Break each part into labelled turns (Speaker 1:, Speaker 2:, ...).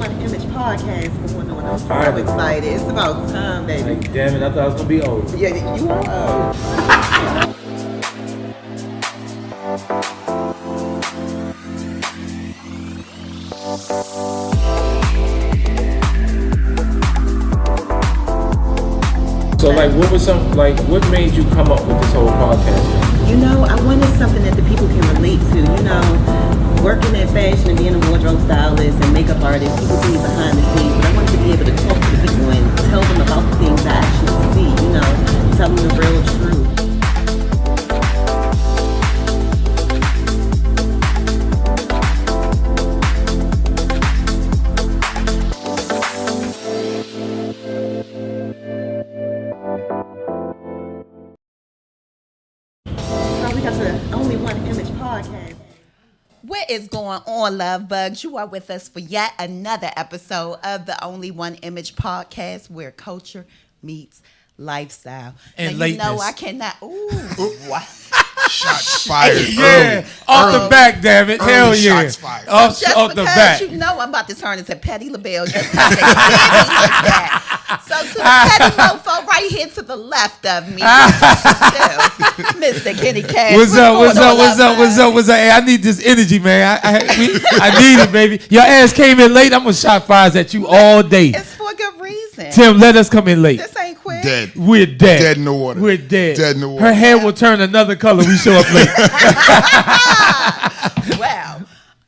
Speaker 1: One Image podcast going on. I'm so excited. It's about time, baby.
Speaker 2: Like, damn it, I thought I was going to be old.
Speaker 1: Yeah, you are.
Speaker 2: So, like, what made you come up with this whole podcast?
Speaker 1: You know, I wanted something that the people can relate to. You know, working in fashion and being a wardrobe stylist and makeup artist, people see behind the scenes. But I wanted to be able to talk to people and tell them about the things I actually see. You know, tell them the real truth.
Speaker 3: What is going on, love bugs? You are with us for yet another episode of the Only One Image podcast, where culture meets lifestyle.
Speaker 4: And
Speaker 3: now, you know
Speaker 4: lateness.
Speaker 3: I cannot. Ooh, wow.
Speaker 5: Shots fired.
Speaker 4: Yeah, off the back, damn it. Hell yeah.
Speaker 5: Shots fired.
Speaker 4: Off
Speaker 3: Just
Speaker 4: the
Speaker 3: because
Speaker 4: back.
Speaker 3: you know I'm about to turn into Petty LaBelle just because they did me like that. So to the petty mofo right here to the left of me, Mr. Kenny Cash.
Speaker 4: What's up? Hey, I need this energy, man. I need it, baby. Your ass came in late. I'm going to shot fires at you all day.
Speaker 3: It's for a good reason.
Speaker 4: Tim, let us come in late.
Speaker 3: This ain't quick.
Speaker 5: Dead.
Speaker 4: We're dead.
Speaker 5: Dead in the water.
Speaker 4: We're dead.
Speaker 5: Dead in the water.
Speaker 4: Her hair will turn another color. We show up late.
Speaker 3: Wow.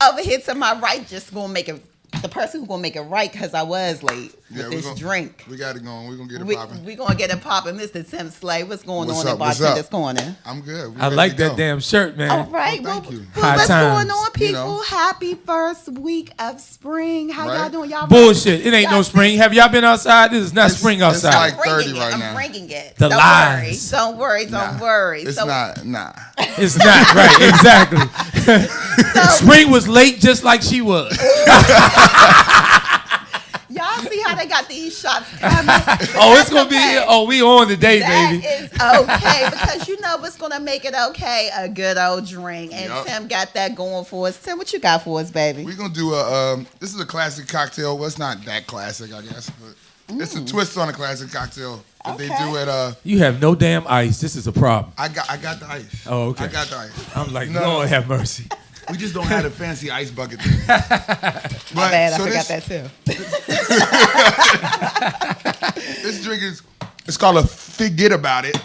Speaker 3: Over here to my right, just gonna make it the person who's gonna make it right because I was late with this drink.
Speaker 5: We got it going. We're going to get it popping.
Speaker 3: We're gonna get it popping. Mr. Tim Slay, what's going
Speaker 5: What's
Speaker 3: on
Speaker 5: up?
Speaker 3: in
Speaker 5: What's
Speaker 3: Bartender's
Speaker 5: up?
Speaker 3: Corner?
Speaker 5: I'm good. We
Speaker 4: I
Speaker 5: ready
Speaker 4: like
Speaker 5: to
Speaker 4: that
Speaker 5: go.
Speaker 4: damn shirt, man.
Speaker 3: All right.
Speaker 5: Oh, thank you.
Speaker 4: High
Speaker 3: What's
Speaker 4: times.
Speaker 3: going on, people?
Speaker 5: You know.
Speaker 3: Happy first week of spring. How y'all
Speaker 5: Right?
Speaker 3: doing? Y'all
Speaker 4: Bullshit. It ain't no
Speaker 3: Y'all
Speaker 4: spring. Have y'all been outside? This is not spring
Speaker 5: it's
Speaker 4: outside.
Speaker 5: like 30
Speaker 3: bringing
Speaker 5: right
Speaker 3: it.
Speaker 5: now.
Speaker 3: I'm bringing it.
Speaker 4: The
Speaker 3: Don't
Speaker 4: lies.
Speaker 3: worry. Don't worry.
Speaker 5: It's
Speaker 3: So-
Speaker 5: not. Nah.
Speaker 4: It's not right. Exactly. Spring was late, just like she was.
Speaker 3: Y'all see how they got these shots coming?
Speaker 4: Oh, it's gonna be. Oh, we on today, baby.
Speaker 3: That is okay because you know what's gonna make it okay? A good old drink. And
Speaker 5: Yup.
Speaker 3: Tim got that going for us. Tim, what you got for us, baby?
Speaker 5: We're going to do a, this is a classic cocktail. Well, it's not that classic, I guess, but it's a twist on a classic cocktail that they
Speaker 3: Okay.
Speaker 5: do at,
Speaker 4: You have no damn ice. This is a problem.
Speaker 5: I got the ice.
Speaker 4: Oh, okay.
Speaker 5: I got the ice.
Speaker 4: I'm like,
Speaker 5: No.
Speaker 4: Lord have mercy.
Speaker 5: We just don't have the fancy ice bucket thing.
Speaker 3: My bad, I
Speaker 5: so
Speaker 3: forgot that too.
Speaker 5: This drink it's called a Forget About It.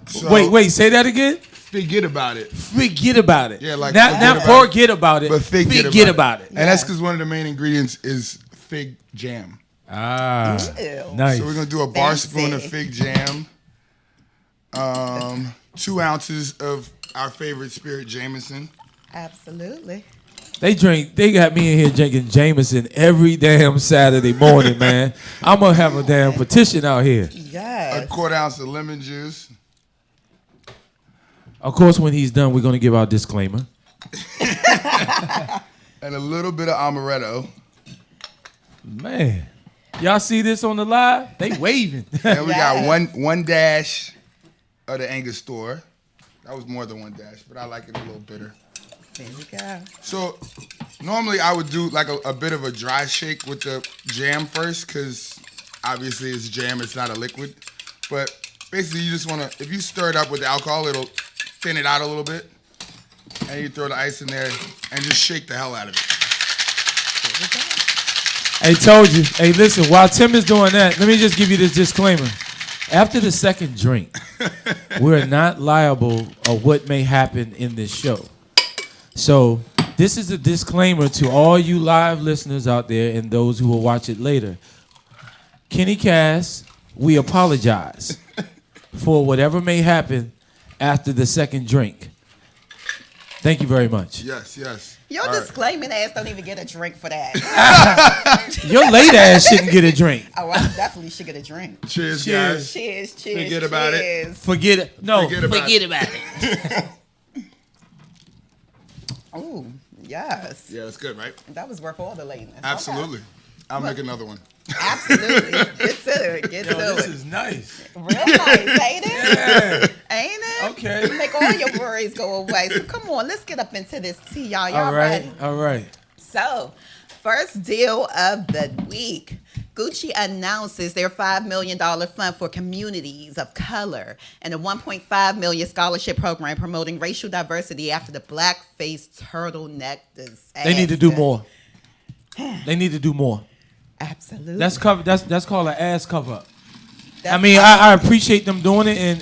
Speaker 5: So,
Speaker 4: Wait, say that again.
Speaker 5: Forget about it.
Speaker 4: Forget about it.
Speaker 5: Yeah, like
Speaker 4: not
Speaker 5: forget about
Speaker 4: forget about it,
Speaker 5: But
Speaker 4: forget about it.
Speaker 5: And that's because one of the main ingredients is fig jam.
Speaker 4: Ah,
Speaker 3: Ew.
Speaker 4: nice.
Speaker 5: So we're gonna do a bar
Speaker 3: Fancy.
Speaker 5: spoon of fig jam, 2 ounces of our favorite spirit Jameson.
Speaker 3: Absolutely.
Speaker 4: They got me in here drinking Jameson every damn Saturday morning, man. I'm gonna have a damn petition out here.
Speaker 5: A
Speaker 3: Yes.
Speaker 5: 1/4 ounce of lemon juice.
Speaker 4: Of course, when he's done, we're gonna give our disclaimer.
Speaker 5: And a little bit of amaretto.
Speaker 4: Man, y'all see this on the live? They waving.
Speaker 5: And we got
Speaker 3: Yes.
Speaker 5: one dash of the Angostura. That was more than one dash, but I like it a little bitter.
Speaker 3: There you go.
Speaker 5: So normally I would do like a bit of a dry shake with the jam first because obviously it's jam, it's not a liquid. But basically you just want to, if you stir it up with the alcohol, it'll thin it out a little bit. And you throw the ice in there and just shake the hell out of it.
Speaker 4: I told you. Hey, listen, while Tim is doing that, let me just give you this disclaimer. After the second drink, we're not liable of what may happen in this show. So this is a disclaimer to all you live listeners out there and those who will watch it later. Kenny Cass, we apologize for whatever may happen after the second drink. Thank you very much.
Speaker 5: Yes.
Speaker 3: Your
Speaker 5: All right.
Speaker 3: disclaiming ass don't even get a drink for that.
Speaker 4: Your late ass shouldn't get a drink.
Speaker 3: Oh, I definitely should get a drink.
Speaker 5: Cheers,
Speaker 4: Cheers.
Speaker 5: guys.
Speaker 3: Cheers.
Speaker 5: Forget about it.
Speaker 4: Forget it. No,
Speaker 5: Forget about
Speaker 4: forget
Speaker 5: it.
Speaker 4: about it.
Speaker 3: Oh, yes.
Speaker 5: Yeah, that's good, right?
Speaker 3: That was worth all the lateness.
Speaker 5: Absolutely. I'll make another one.
Speaker 3: Okay. Absolutely. Get to it. Get to
Speaker 4: This
Speaker 3: it.
Speaker 4: is nice.
Speaker 3: Real nice, ain't it?
Speaker 4: Yeah.
Speaker 3: Ain't it?
Speaker 4: Okay.
Speaker 3: You make all your worries go away. So come on, let's get up into this tea, y'all. Y'all
Speaker 4: All right.
Speaker 3: ready?
Speaker 4: All right.
Speaker 3: So, First deal of the week. Gucci announces their $5 million fund for communities of color and a $1.5 million scholarship program promoting racial diversity after the blackface turtleneck disaster.
Speaker 4: They need to do more. They need to do more.
Speaker 3: Absolutely.
Speaker 4: That's called an ass cover up. I mean, I appreciate them doing it, and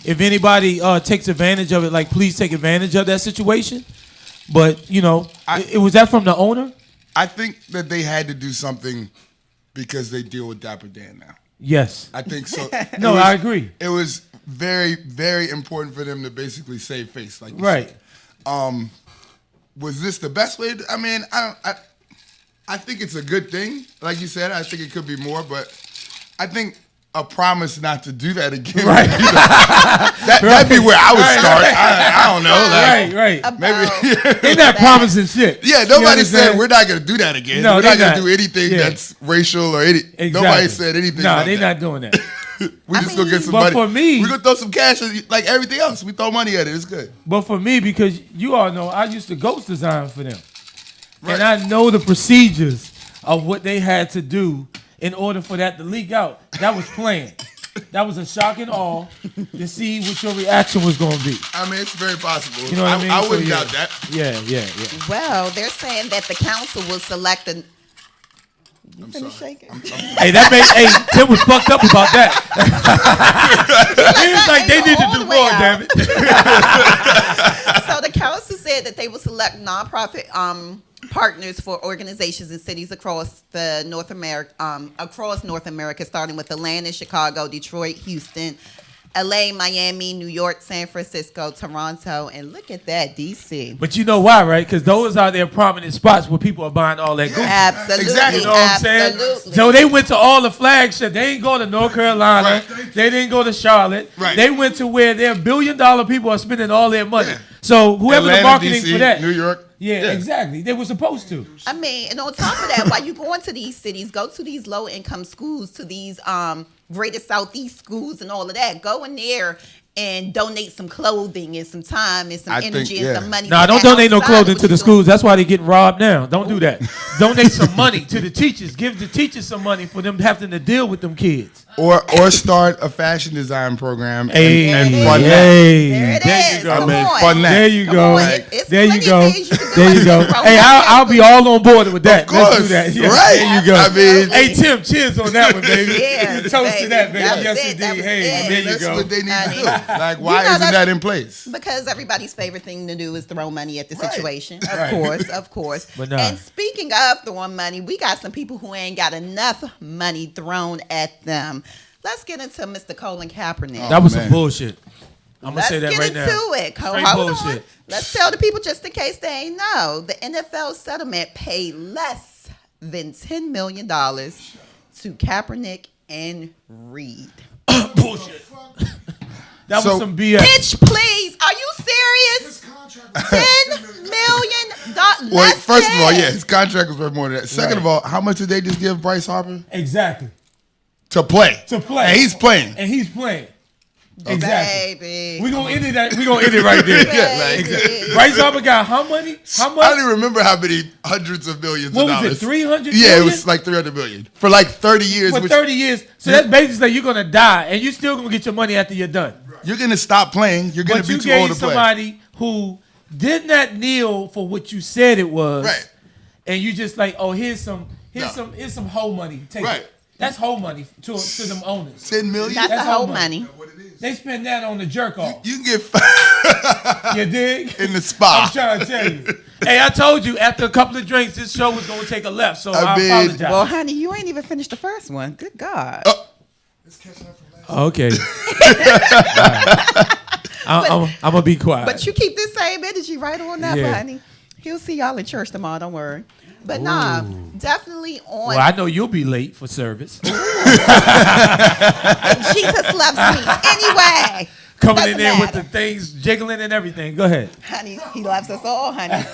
Speaker 4: if anybody takes advantage of it, like, please take advantage of that situation. But was that from the owner?
Speaker 5: I think that they had to do something because they deal with Dapper Dan now.
Speaker 4: Yes,
Speaker 5: I think so.
Speaker 4: I agree.
Speaker 5: It was very, very important for them to basically save face, like you
Speaker 4: right.
Speaker 5: said. Was this the best way? I mean, I think it's a good thing. Like you said, I think it could be more, but I think a promise not to do that again. Right. That'd be where I would start. I don't know.
Speaker 4: Right.
Speaker 5: Maybe
Speaker 4: they're not promising shit.
Speaker 5: Yeah, nobody said we're not going to do that again.
Speaker 4: No,
Speaker 5: we're not going to do anything that's racial or anything.
Speaker 4: Exactly.
Speaker 5: Nobody said anything.
Speaker 4: No,
Speaker 5: like
Speaker 4: they're
Speaker 5: that.
Speaker 4: not doing that.
Speaker 5: We just gonna get some
Speaker 4: but
Speaker 5: money.
Speaker 4: For me,
Speaker 5: we're gonna throw some cash like everything else. We throw money at it. It's good.
Speaker 4: But for me, because you all know, I used to ghost design for them, and I know the procedures of what they had to do in order for that to leak out. That was planned. That was a shock and awe to see what your reaction was going to be.
Speaker 5: I mean, it's very possible.
Speaker 4: You know what I mean?
Speaker 5: I wouldn't doubt that.
Speaker 4: Yeah.
Speaker 3: Well, they're saying that the council will select an.
Speaker 5: I'm
Speaker 3: Finish
Speaker 5: sorry.
Speaker 3: shaking.
Speaker 4: Hey, Tim was fucked up about that. He was like, they need to do more, damn it.
Speaker 3: So the council said that they will select nonprofit partners for organizations in cities across North America, starting with Atlanta, Chicago, Detroit, Houston, LA, Miami, New York, San Francisco, Toronto, and look at that, DC.
Speaker 4: But you know why, right? Because those are their prominent spots where people are buying all that Gucci.
Speaker 3: Absolutely.
Speaker 5: Exactly.
Speaker 4: You know what I'm saying?
Speaker 3: Absolutely.
Speaker 4: So they went to all the flagship. They ain't go to North Carolina.
Speaker 5: Right.
Speaker 4: They didn't go to Charlotte.
Speaker 5: Right.
Speaker 4: They went to where their $1 billion people are spending all their money.
Speaker 5: Yeah.
Speaker 4: So whoever
Speaker 5: Atlanta,
Speaker 4: the marketing
Speaker 5: DC,
Speaker 4: for that.
Speaker 5: New York.
Speaker 4: Yeah, exactly. They were supposed to.
Speaker 3: I mean, and on top of that, while you go into these cities, go to these low-income schools, to these greater Southeast schools and all of that. Go in there and donate some clothing and some time and some energy and some money.
Speaker 4: No, don't donate no clothing to the schools. That's why they're getting robbed now. Don't do that. Donate some money to the teachers. Give the teachers some money for them having to deal with them kids.
Speaker 5: Or start a fashion design program and fund that.
Speaker 3: There it
Speaker 4: There
Speaker 3: is.
Speaker 4: you go.
Speaker 3: Come on.
Speaker 5: Fund that.
Speaker 4: There you
Speaker 3: Come
Speaker 4: go.
Speaker 3: on. It's
Speaker 4: There you
Speaker 3: plenty
Speaker 4: go.
Speaker 3: of things you can do
Speaker 4: There
Speaker 3: with
Speaker 4: you go.
Speaker 3: this
Speaker 4: Hey, I'll be all on board with that.
Speaker 5: Of course.
Speaker 4: Let's do that. Yeah,
Speaker 5: Right.
Speaker 4: There you go.
Speaker 5: I mean,
Speaker 4: Hey, Tim, cheers on that one, baby.
Speaker 3: Yeah,
Speaker 4: Toast
Speaker 3: baby.
Speaker 4: to that, baby.
Speaker 3: That was
Speaker 4: Yes,
Speaker 3: it. That
Speaker 4: indeed.
Speaker 3: was
Speaker 4: Hey,
Speaker 3: it.
Speaker 4: there you
Speaker 5: that's
Speaker 4: go.
Speaker 5: what they need to do. Like,
Speaker 3: You
Speaker 5: why
Speaker 3: know,
Speaker 5: isn't
Speaker 3: that's-
Speaker 5: that in place?
Speaker 3: Because everybody's favorite thing to do is throw money at the
Speaker 5: Right.
Speaker 3: situation.
Speaker 4: Right.
Speaker 3: Of course.
Speaker 4: But nah.
Speaker 3: And speaking of throwing money, we got some people who ain't got enough money thrown at them. Let's get into Mr. Colin Kaepernick.
Speaker 4: That was
Speaker 5: man.
Speaker 4: some bullshit. I'm going to
Speaker 3: Let's
Speaker 4: say that
Speaker 3: get
Speaker 4: right
Speaker 3: into
Speaker 4: now.
Speaker 3: it.
Speaker 4: Straight
Speaker 3: Hold on.
Speaker 4: bullshit.
Speaker 3: Let's tell the people just in case they ain't know. The NFL settlement paid less than $10 million to Kaepernick and Reed.
Speaker 4: Bullshit. That
Speaker 5: So-
Speaker 4: was some BS.
Speaker 3: Bitch, please. Are you serious? $10 million.
Speaker 5: Well, first of all, yeah, his contract was worth more than that. Second of all, how much did they just give Bryce Harper?
Speaker 4: Exactly.
Speaker 5: To play.
Speaker 4: To play.
Speaker 5: And he's playing.
Speaker 4: And he's playing. Exactly.
Speaker 3: Baby.
Speaker 4: We're going to end it that. We're going to end it right there.
Speaker 3: Baby.
Speaker 4: Bryce Harper got how many? How
Speaker 5: I
Speaker 4: much?
Speaker 5: don't even remember how many hundreds of millions
Speaker 4: What
Speaker 5: of
Speaker 4: was
Speaker 5: dollars.
Speaker 4: it, 300
Speaker 5: Yeah, it
Speaker 4: million?
Speaker 5: was like 300 million. For like 30 years.
Speaker 4: For
Speaker 5: which
Speaker 4: 30 years. So that's basically you're going to die, and you're still going to get your money after you're done.
Speaker 5: You're going to stop playing. You're going
Speaker 4: But
Speaker 5: to
Speaker 4: you
Speaker 5: be too old
Speaker 4: gave
Speaker 5: to play.
Speaker 4: somebody who did not kneel for what you said it was.
Speaker 5: Right.
Speaker 4: And you just like, oh, here's some whole money. Take
Speaker 5: Right.
Speaker 4: it. That's whole money to them owners.
Speaker 5: 10 million?
Speaker 3: That's the
Speaker 4: That's
Speaker 3: whole
Speaker 4: how
Speaker 3: money.
Speaker 4: They spend that on the jerk off.
Speaker 5: You can get
Speaker 4: You dig?
Speaker 5: in the spa.
Speaker 4: I'm trying to tell you. Hey, I told you after a couple of drinks, this show was going to take a left, so
Speaker 5: I
Speaker 4: I
Speaker 5: mean-
Speaker 4: apologize.
Speaker 3: Well, honey, you ain't even finished the first one. Good God.
Speaker 4: Okay. I'm going to be quiet.
Speaker 3: But you keep this same energy right on up,
Speaker 4: Yeah.
Speaker 3: honey. He'll see y'all in church tomorrow. Don't worry. But nah, definitely on.
Speaker 4: Well, I know you'll be late for service.
Speaker 3: Jesus loves me anyway.
Speaker 4: Coming
Speaker 3: Doesn't
Speaker 4: in there with
Speaker 3: matter.
Speaker 4: the things jiggling and everything. Go ahead.
Speaker 3: Honey, he loves us all, honey.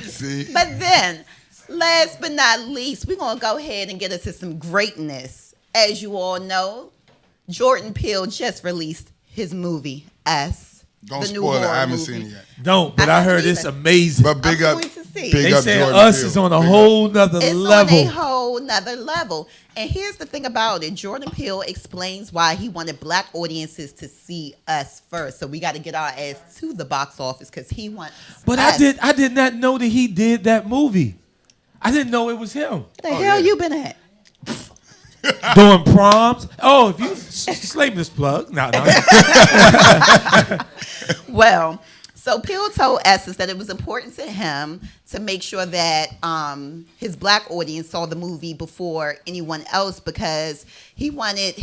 Speaker 5: See?
Speaker 3: But then, last but not least, we're going to go ahead and get into some greatness. As you all know, Jordan Peele just released his movie, Us.
Speaker 5: Don't
Speaker 3: the new
Speaker 5: spoil it.
Speaker 3: horror
Speaker 5: I haven't
Speaker 3: movie.
Speaker 5: seen it yet.
Speaker 4: Don't, but
Speaker 3: I
Speaker 4: I heard
Speaker 3: haven't
Speaker 4: it's
Speaker 3: either.
Speaker 4: amazing.
Speaker 5: But big
Speaker 3: I'm
Speaker 5: up,
Speaker 3: going to see.
Speaker 5: big
Speaker 4: They
Speaker 5: up
Speaker 4: said
Speaker 5: Jordan
Speaker 4: Us
Speaker 5: Peele.
Speaker 4: is on a
Speaker 5: Big up.
Speaker 4: whole nother
Speaker 3: It's
Speaker 4: level.
Speaker 3: on a whole nother level. And here's the thing about it. Jordan Peele explains why he wanted black audiences to see Us first. So we got to get our ass to the box office because he wants
Speaker 4: But
Speaker 3: us.
Speaker 4: I did not know that he did that movie. I didn't know it was him.
Speaker 3: The hell
Speaker 5: yeah.
Speaker 3: you been at?
Speaker 4: Doing proms. Oh, if you shameless plug. No.
Speaker 3: Well, so Peele told Essence that it was important to him to make sure that his black audience saw the movie before anyone else because he wanted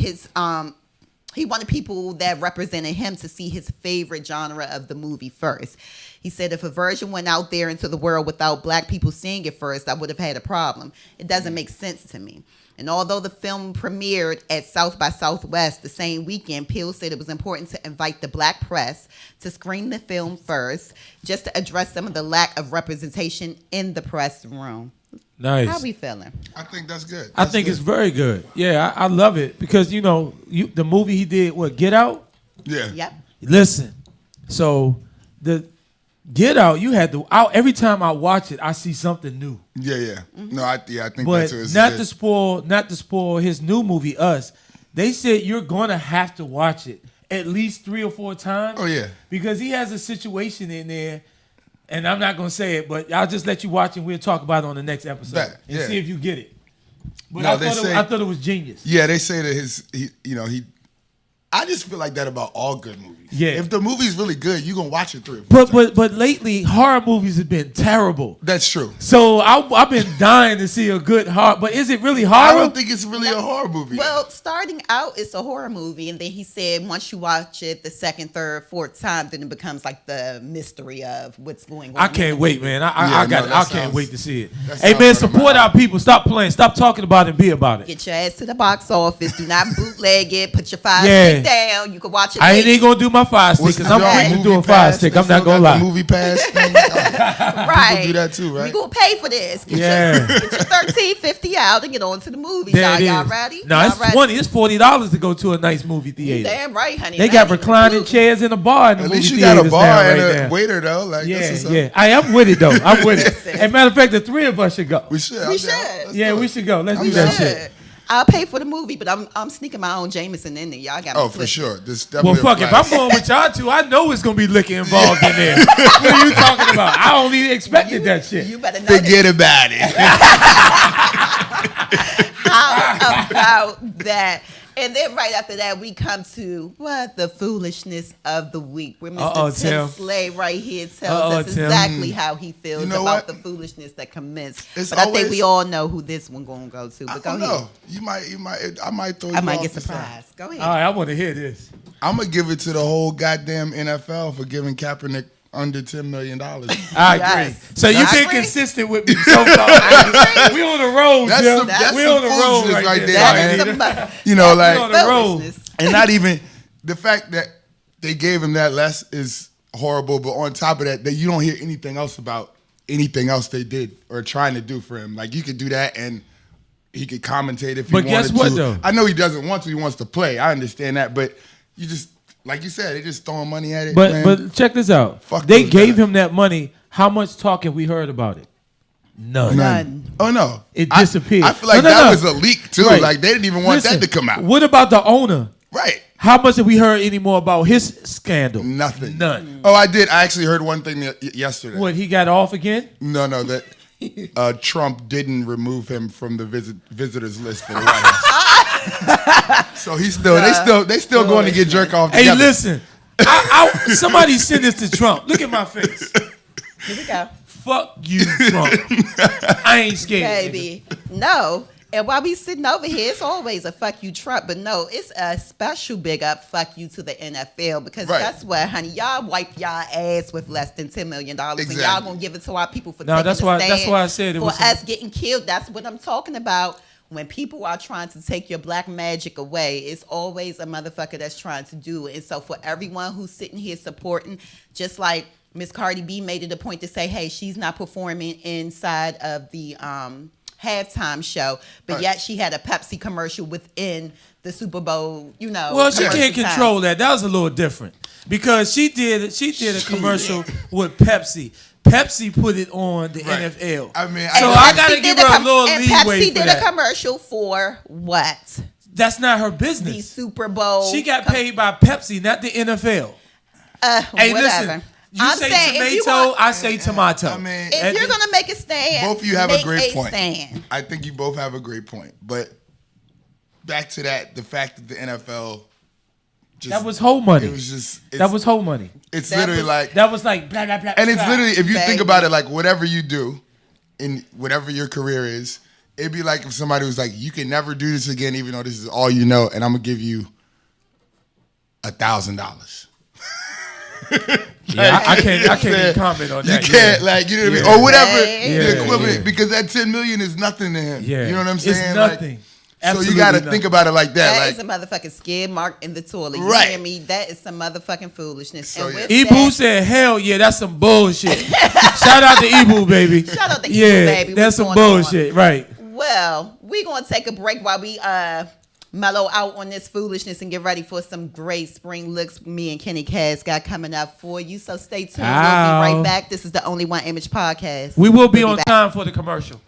Speaker 3: people that represented him to see his favorite genre of the movie first. He said if a version went out there into the world without black people seeing it first, I would have had a problem. It doesn't make sense to me. And although the film premiered at South by Southwest the same weekend, Peele said it was important to invite the black press to screen the film first, just to address some of the lack of representation in the press room.
Speaker 4: Nice.
Speaker 3: How we feeling?
Speaker 5: I think that's good.
Speaker 4: I
Speaker 5: That's
Speaker 4: think
Speaker 5: good.
Speaker 4: it's very good. Yeah, I love it because the movie he did, what, Get Out?
Speaker 5: Yeah.
Speaker 3: Yep.
Speaker 4: Listen, so the Get Out, you had to. Every time I watch it, I see something new.
Speaker 5: Yeah. No, I think
Speaker 4: But
Speaker 5: that's what it's
Speaker 4: not
Speaker 5: good.
Speaker 4: to spoil his new movie, Us. They said you're gonna have to watch it at least 3 or 4 times.
Speaker 5: Oh, yeah.
Speaker 4: because he has a situation in there, and I'm not gonna say it, but I'll just let you watch it. And we'll talk about it on the next episode
Speaker 5: Bet,
Speaker 4: and
Speaker 5: yeah.
Speaker 4: see if you get it. But
Speaker 5: No,
Speaker 4: I
Speaker 5: they say-
Speaker 4: thought it was genius.
Speaker 5: Yeah, they say that I just feel like that about all good movies.
Speaker 4: Yeah.
Speaker 5: If the movie's really good, you're gonna watch it 3 or 4 times.
Speaker 4: But lately horror movies have been terrible.
Speaker 5: That's true.
Speaker 4: So I've been dying to see a good horror. But is it really horror?
Speaker 5: I don't think it's really a horror movie.
Speaker 3: Well, starting out, it's a horror movie, and then he said once you watch it the second, third, fourth time, then it becomes like the mystery of what's going on.
Speaker 4: I can't wait, man. I
Speaker 5: Yeah,
Speaker 4: got.
Speaker 5: no,
Speaker 4: I
Speaker 5: that
Speaker 4: can't
Speaker 5: sounds-
Speaker 4: wait to see it.
Speaker 5: that
Speaker 4: Hey,
Speaker 5: sounds
Speaker 4: man,
Speaker 5: right up my
Speaker 4: support our
Speaker 5: alley.
Speaker 4: people. Stop playing. Stop talking about it and be about it.
Speaker 3: Get your ass to the box office. Do not bootleg it. Put your fire
Speaker 4: Yeah.
Speaker 3: stick down. You can watch it.
Speaker 4: I ain't
Speaker 3: later.
Speaker 4: even gonna do my fire stick
Speaker 5: What's
Speaker 4: because
Speaker 5: the
Speaker 4: I'm
Speaker 5: joint?
Speaker 4: free to do
Speaker 5: Movie
Speaker 4: a fire
Speaker 5: Pass?
Speaker 4: stick.
Speaker 5: They
Speaker 4: I'm not
Speaker 5: still
Speaker 4: gonna
Speaker 5: got
Speaker 4: lie.
Speaker 5: the movie pass thing.
Speaker 3: Right.
Speaker 5: do that too, right?
Speaker 3: We gonna pay for this. Get
Speaker 4: Yeah.
Speaker 3: your $13.50 out and get on to the movies.
Speaker 4: There it
Speaker 3: Y'all
Speaker 4: is.
Speaker 3: ready?
Speaker 4: No,
Speaker 3: Y'all
Speaker 4: it's
Speaker 3: ready?
Speaker 4: $20. It's $40 to go to a nice movie theater.
Speaker 3: Damn right, honey.
Speaker 4: They
Speaker 3: That
Speaker 4: got
Speaker 3: ain't
Speaker 4: reclining
Speaker 3: included.
Speaker 4: chairs in the bar in the
Speaker 5: At
Speaker 4: movie
Speaker 5: least you got a
Speaker 4: theaters
Speaker 5: bar
Speaker 4: now,
Speaker 5: and
Speaker 4: right
Speaker 5: a
Speaker 4: now.
Speaker 5: waiter though. Like
Speaker 4: Yeah,
Speaker 5: that's what's up.
Speaker 4: yeah. I'm with it though. I'm with it. As a matter of fact, the 3 of us should go.
Speaker 5: We should.
Speaker 3: We
Speaker 5: I'm down.
Speaker 3: should.
Speaker 5: Let's
Speaker 4: Yeah,
Speaker 5: do
Speaker 4: we
Speaker 5: it.
Speaker 4: should go. Let's
Speaker 5: I'm
Speaker 4: do
Speaker 5: down.
Speaker 4: that shit.
Speaker 3: Good. I'll pay for the movie, but I'm sneaking my own Jameson in there. Y'all got me
Speaker 5: Oh, for
Speaker 3: twisted.
Speaker 5: sure. This
Speaker 4: Well,
Speaker 5: definitely
Speaker 4: fuck,
Speaker 5: a
Speaker 4: if I'm
Speaker 5: flash.
Speaker 4: going with y'all two, I know it's gonna be liquor involved in there. What are you talking about? I only expected that shit.
Speaker 3: You better know
Speaker 5: Forget about it.
Speaker 3: How about that? And then right after that, we come to the foolishness of the week. Where
Speaker 4: Uh-oh,
Speaker 3: Mr. Tim
Speaker 4: Tim.
Speaker 3: Slay right here tells
Speaker 4: Uh-oh,
Speaker 3: us
Speaker 4: Tim.
Speaker 3: exactly how he feels
Speaker 5: You know
Speaker 3: about
Speaker 5: what?
Speaker 3: the foolishness that commenced.
Speaker 5: It's
Speaker 3: But I think
Speaker 5: always-
Speaker 3: we all know who this one gonna go to.
Speaker 5: I
Speaker 3: But go
Speaker 5: don't
Speaker 3: ahead.
Speaker 5: know. I might throw you
Speaker 3: I might
Speaker 5: off
Speaker 3: get
Speaker 5: the side.
Speaker 3: surprised. Go ahead.
Speaker 4: All right, I want to hear this.
Speaker 5: I'm gonna give it to the whole goddamn NFL for giving Kaepernick under $10 million.
Speaker 4: I agree.
Speaker 3: Yes.
Speaker 4: So you've
Speaker 3: I
Speaker 4: been
Speaker 3: agree.
Speaker 4: consistent with me so far. We on the road,
Speaker 5: That's
Speaker 4: Jim.
Speaker 5: some- that's
Speaker 4: We
Speaker 5: some
Speaker 4: on the road
Speaker 5: foolishness
Speaker 4: right
Speaker 5: right
Speaker 4: there.
Speaker 5: there,
Speaker 3: That
Speaker 5: man.
Speaker 3: is some
Speaker 5: You know,
Speaker 4: We on
Speaker 5: like,
Speaker 4: the road.
Speaker 3: foolishness.
Speaker 5: and not even the fact that they gave him that less is horrible. But on top of that, you don't hear anything else about anything else they did or trying to do for him. Like you could do that and he could commentate if he
Speaker 4: But
Speaker 5: wanted
Speaker 4: guess what,
Speaker 5: to.
Speaker 4: though?
Speaker 5: I know he doesn't want to. He wants to play. I understand that, but you just like you said, they just throwing money at it.
Speaker 4: But
Speaker 5: man.
Speaker 4: but check this out.
Speaker 5: Fuck
Speaker 4: They
Speaker 5: those
Speaker 4: gave
Speaker 5: guys.
Speaker 4: him that money. How much talk have we heard about it? None.
Speaker 3: None.
Speaker 5: Oh no,
Speaker 4: It disappeared.
Speaker 5: I feel like
Speaker 4: No, no,
Speaker 5: that
Speaker 4: no.
Speaker 5: was a leak too.
Speaker 4: Right.
Speaker 5: Like they didn't even want
Speaker 4: Listen,
Speaker 5: that to come out.
Speaker 4: What about the owner?
Speaker 5: Right.
Speaker 4: How much have we heard any more about his scandal?
Speaker 5: Nothing.
Speaker 4: None.
Speaker 5: Oh, I did. I actually heard one thing yesterday.
Speaker 4: What, he got off again?
Speaker 5: No, that Trump didn't remove him from the visitors list for the White House. So he's still they still going to get jerk off
Speaker 4: Hey,
Speaker 5: together.
Speaker 4: listen. Somebody send this to Trump. Look at my face.
Speaker 3: Here we go.
Speaker 4: Fuck you, Trump. I ain't scared.
Speaker 3: Baby. No. And while we sitting over here, it's always a fuck you Trump, but no, it's a special big up fuck you to the NFL because
Speaker 5: Right.
Speaker 3: guess what, honey? Y'all wipe y'all ass with less than $10 million and y'all
Speaker 5: Exactly.
Speaker 3: gonna give it to our people for
Speaker 4: No,
Speaker 3: taking
Speaker 4: that's
Speaker 3: a
Speaker 4: why-
Speaker 3: stand
Speaker 4: that's why I said it
Speaker 3: for
Speaker 4: was
Speaker 3: us getting killed. That's what I'm talking about. When people are trying to take your black magic away, it's always a motherfucker that's trying to do it. And so for everyone who's sitting here supporting, just like Miss Cardi B made it a point to say, hey, she's not performing inside of the halftime show, but yet she had a Pepsi commercial within the Super Bowl,
Speaker 4: Well, she
Speaker 3: commercial
Speaker 4: can't control that. That was a little different because she did a commercial with Pepsi. Pepsi put it on the NFL.
Speaker 5: I mean,
Speaker 4: so
Speaker 5: and
Speaker 4: I gotta give her a little
Speaker 3: and
Speaker 4: leeway
Speaker 3: Pepsi
Speaker 4: for
Speaker 3: did
Speaker 4: that.
Speaker 3: a commercial for what?
Speaker 4: That's not her
Speaker 3: The
Speaker 4: business.
Speaker 3: Super Bowl.
Speaker 4: She got paid by Pepsi, not the NFL. Hey,
Speaker 3: whatever.
Speaker 4: listen. You
Speaker 3: I'm
Speaker 4: say
Speaker 3: saying, if you
Speaker 4: tomato,
Speaker 3: want-
Speaker 4: I say tomato.
Speaker 5: I mean,
Speaker 3: If you're gonna make a stand,
Speaker 5: both of you have a
Speaker 3: make
Speaker 5: great point.
Speaker 3: Stand.
Speaker 5: I think you both have a great point. But back to that, the fact that the NFL just,
Speaker 4: that was whole money.
Speaker 5: It was just
Speaker 4: That was whole money.
Speaker 5: It's
Speaker 3: That
Speaker 5: literally
Speaker 3: was-
Speaker 5: like
Speaker 4: That was like blah blah blah.
Speaker 5: and it's
Speaker 4: blah.
Speaker 5: literally if you think
Speaker 3: Baby.
Speaker 5: about it, like whatever you do in whatever your career is, it'd be like if somebody was like, you can never do this again, even though this is all you know, and I'm gonna give you $1,000.
Speaker 4: Yeah, I can't
Speaker 5: I'm saying,
Speaker 4: even comment on that.
Speaker 5: You can't,
Speaker 4: yeah.
Speaker 5: like, you know what I mean?
Speaker 4: Yeah.
Speaker 5: Or whatever
Speaker 3: Yeah.
Speaker 5: the equivalent,
Speaker 4: Yeah.
Speaker 5: because that $10 million is nothing to him.
Speaker 4: Yeah.
Speaker 5: You know what I'm saying?
Speaker 4: It's
Speaker 5: Like,
Speaker 4: nothing.
Speaker 5: so
Speaker 4: Absolutely
Speaker 5: you got to
Speaker 4: nothing.
Speaker 5: think about it like that.
Speaker 3: That
Speaker 5: Like,
Speaker 3: is a motherfucking skid mark in the toilet. You
Speaker 5: Right.
Speaker 3: hear me? That is some motherfucking foolishness.
Speaker 5: So,
Speaker 3: and
Speaker 5: yeah.
Speaker 3: with
Speaker 4: Ebu
Speaker 3: that,
Speaker 4: said, "Hell yeah, that's some bullshit." Shout out to Ebu, baby.
Speaker 3: Shout out to Ebu,
Speaker 4: yeah,
Speaker 3: baby.
Speaker 4: that's
Speaker 3: What's
Speaker 4: some
Speaker 3: going on?
Speaker 4: bullshit, right?
Speaker 3: well, we're gonna take a break while we mellow out on this foolishness and get ready for some great spring looks me and Kenny Cass got coming up for you. So stay tuned. We'll
Speaker 4: Ow.
Speaker 3: be right back. This is the Only One Image podcast.
Speaker 4: We will be
Speaker 3: We'll
Speaker 4: on
Speaker 3: back.
Speaker 4: time for the commercial.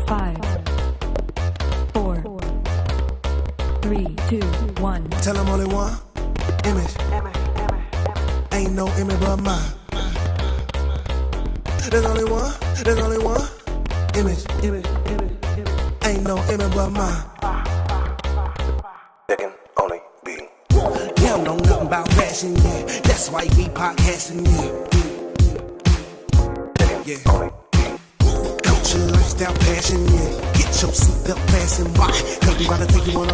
Speaker 6: Five, 4, 3, 2, 1.
Speaker 7: Tell them only one image. Ain't no image but mine. There's only one image. Ain't no image but mine. There can only be. You don't know nothing about passion, yeah. That's why you keep podcasting, yeah. Culture, lifestyle, passion, yeah. Get your seatbelt fastened, why? Cause we gotta take you on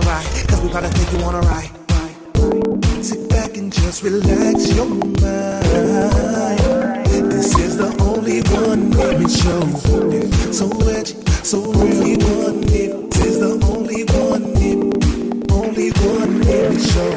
Speaker 7: a ride. Sit back and just relax your mind. This is the only one image show. So legend, so really one it. This is the only one image show.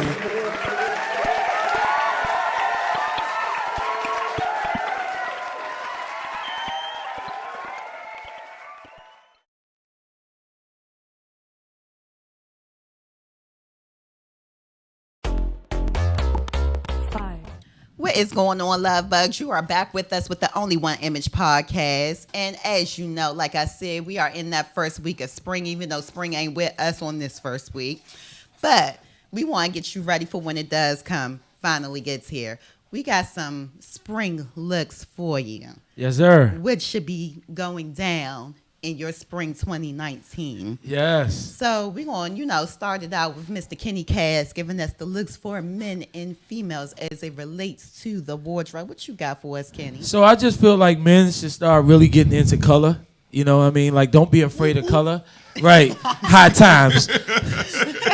Speaker 3: What is going on, love bugs? You are back with us with the Only One Image podcast. And as you know, like I said, we are in that first week of spring, even though spring ain't with us on this first week. But we want to get you ready for when it does come, finally gets here. We got some spring looks for you,
Speaker 4: Yes, sir.
Speaker 3: which should be going down in your spring 2019.
Speaker 4: Yes.
Speaker 3: So we're going to, start it out with Mr. Kenny Cass giving us the looks for men and females as it relates to the wardrobe. What you got for us, Kenny?
Speaker 4: So I just feel like men should start really getting into color. You know what I mean? Like, don't be afraid of color. Right. High Times